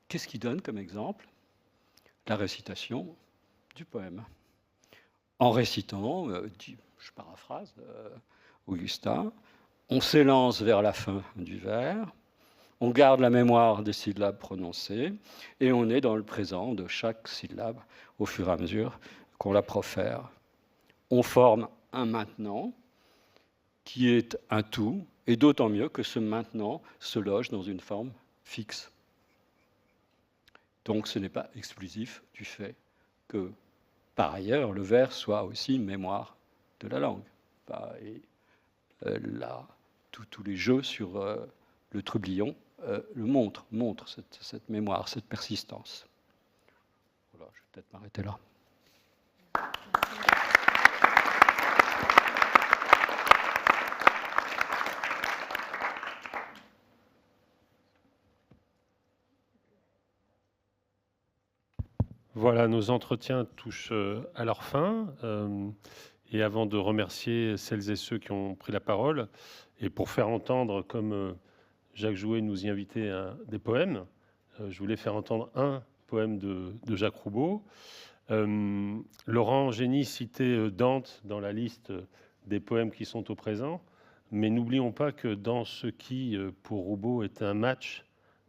qu'est-ce qu'il donne comme exemple? La récitation du poème. En récitant, je paraphrase Augustin, on s'élance vers la fin du vers, on garde la mémoire des syllabes prononcées et on est dans le présent de chaque syllabe au fur et à mesure qu'on la profère. On forme un maintenant qui est un tout, et d'autant mieux que ce maintenant se loge dans une forme fixe. Donc ce n'est pas exclusif du fait que, par ailleurs, le vers soit aussi mémoire de la langue. Et tous les jeux sur le trublion le montrent cette mémoire, cette persistance. peut-être m'arrêter là. Voilà, nos entretiens touchent à leur fin. Et avant de remercier celles et ceux qui ont pris la parole, et pour faire entendre, comme Jacques Jouet nous y invitait, des poèmes, je voulais faire entendre un poème de Jacques Roubaud. Laurent Génie citait Dante dans la liste des poèmes qui sont au présent, mais n'oublions pas que dans ce qui, pour Roubaud, est un match,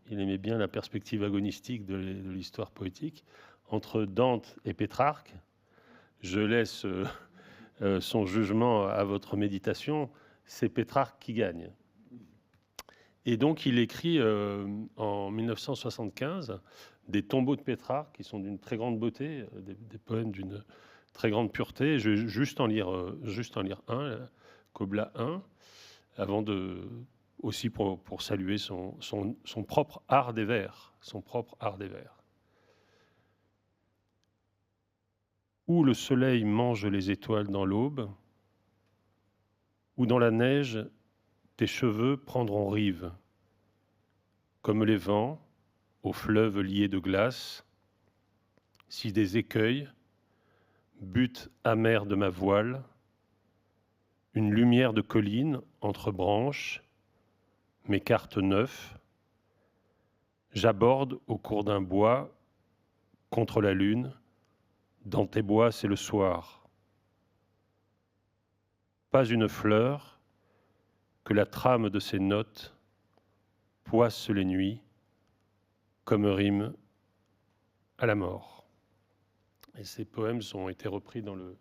il aimait bien la perspective agonistique de l'histoire poétique, entre Dante et Pétrarque. Je laisse son jugement à votre méditation, c'est Pétrarque qui gagne. Et donc il écrit en 1975 des tombeaux de Pétrarque qui sont d'une très grande beauté, des poèmes d'une très grande pureté. Je vais juste en lire un, Cobla 1, avant de aussi pour saluer son propre art des vers, son propre art des vers. Où le soleil mange les étoiles dans l'aube, où dans la neige tes cheveux prendront rive, comme les vents aux fleuves liés de glace, si des écueils, butte amère de ma voile, une lumière de colline entre branches, mes cartes neufs, j'aborde au cours d'un bois contre la lune. Dans tes bois, c'est le soir. Pas une fleur que la trame de ses notes poisse les nuits comme rime à la mort. Et ces poèmes ont été repris dans le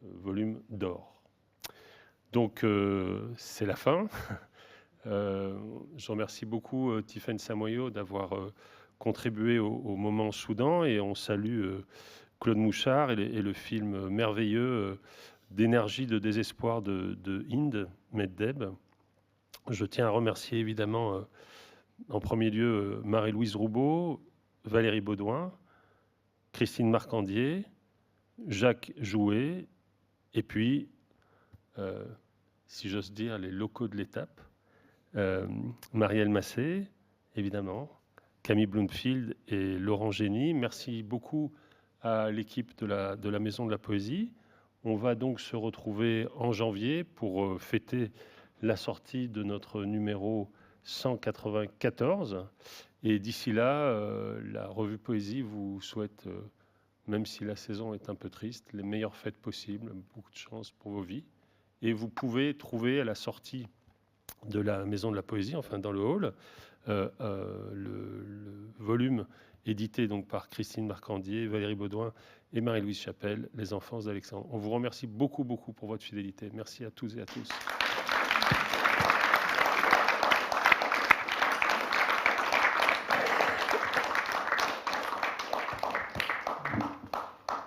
volume d'or. Donc, c'est la fin. Je remercie beaucoup Tiffaine Samoyo d'avoir contribué au moment Soudan, et on salue Claude Mouchard et le film merveilleux d'énergie, de désespoir de Inde Meddeb. Je tiens à remercier évidemment en premier lieu Marie-Louise Roubaud, Valérie Baudouin, Christine Marcandier, Jacques Jouet, et puis, si j'ose dire, les locaux de l'étape, Marielle Massé, évidemment, Camille Bloomfield et Laurent Génie. Merci beaucoup à l'équipe de la Maison de la Poésie. On va donc se retrouver en janvier pour fêter la sortie de notre numéro 194. Et d'ici là, la revue Poésie vous souhaite, même si la saison est un peu triste, les meilleures fêtes possibles, beaucoup de chance pour vos vies. Et vous pouvez trouver à la sortie de la Maison de la Poésie, enfin dans le hall, le volume édité donc par Christine Marcandier, Valérie Baudouin et Marie-Louise Chapelle, Les Enfances d'Alexandre. On vous remercie beaucoup pour votre fidélité. Merci à tous et à tous.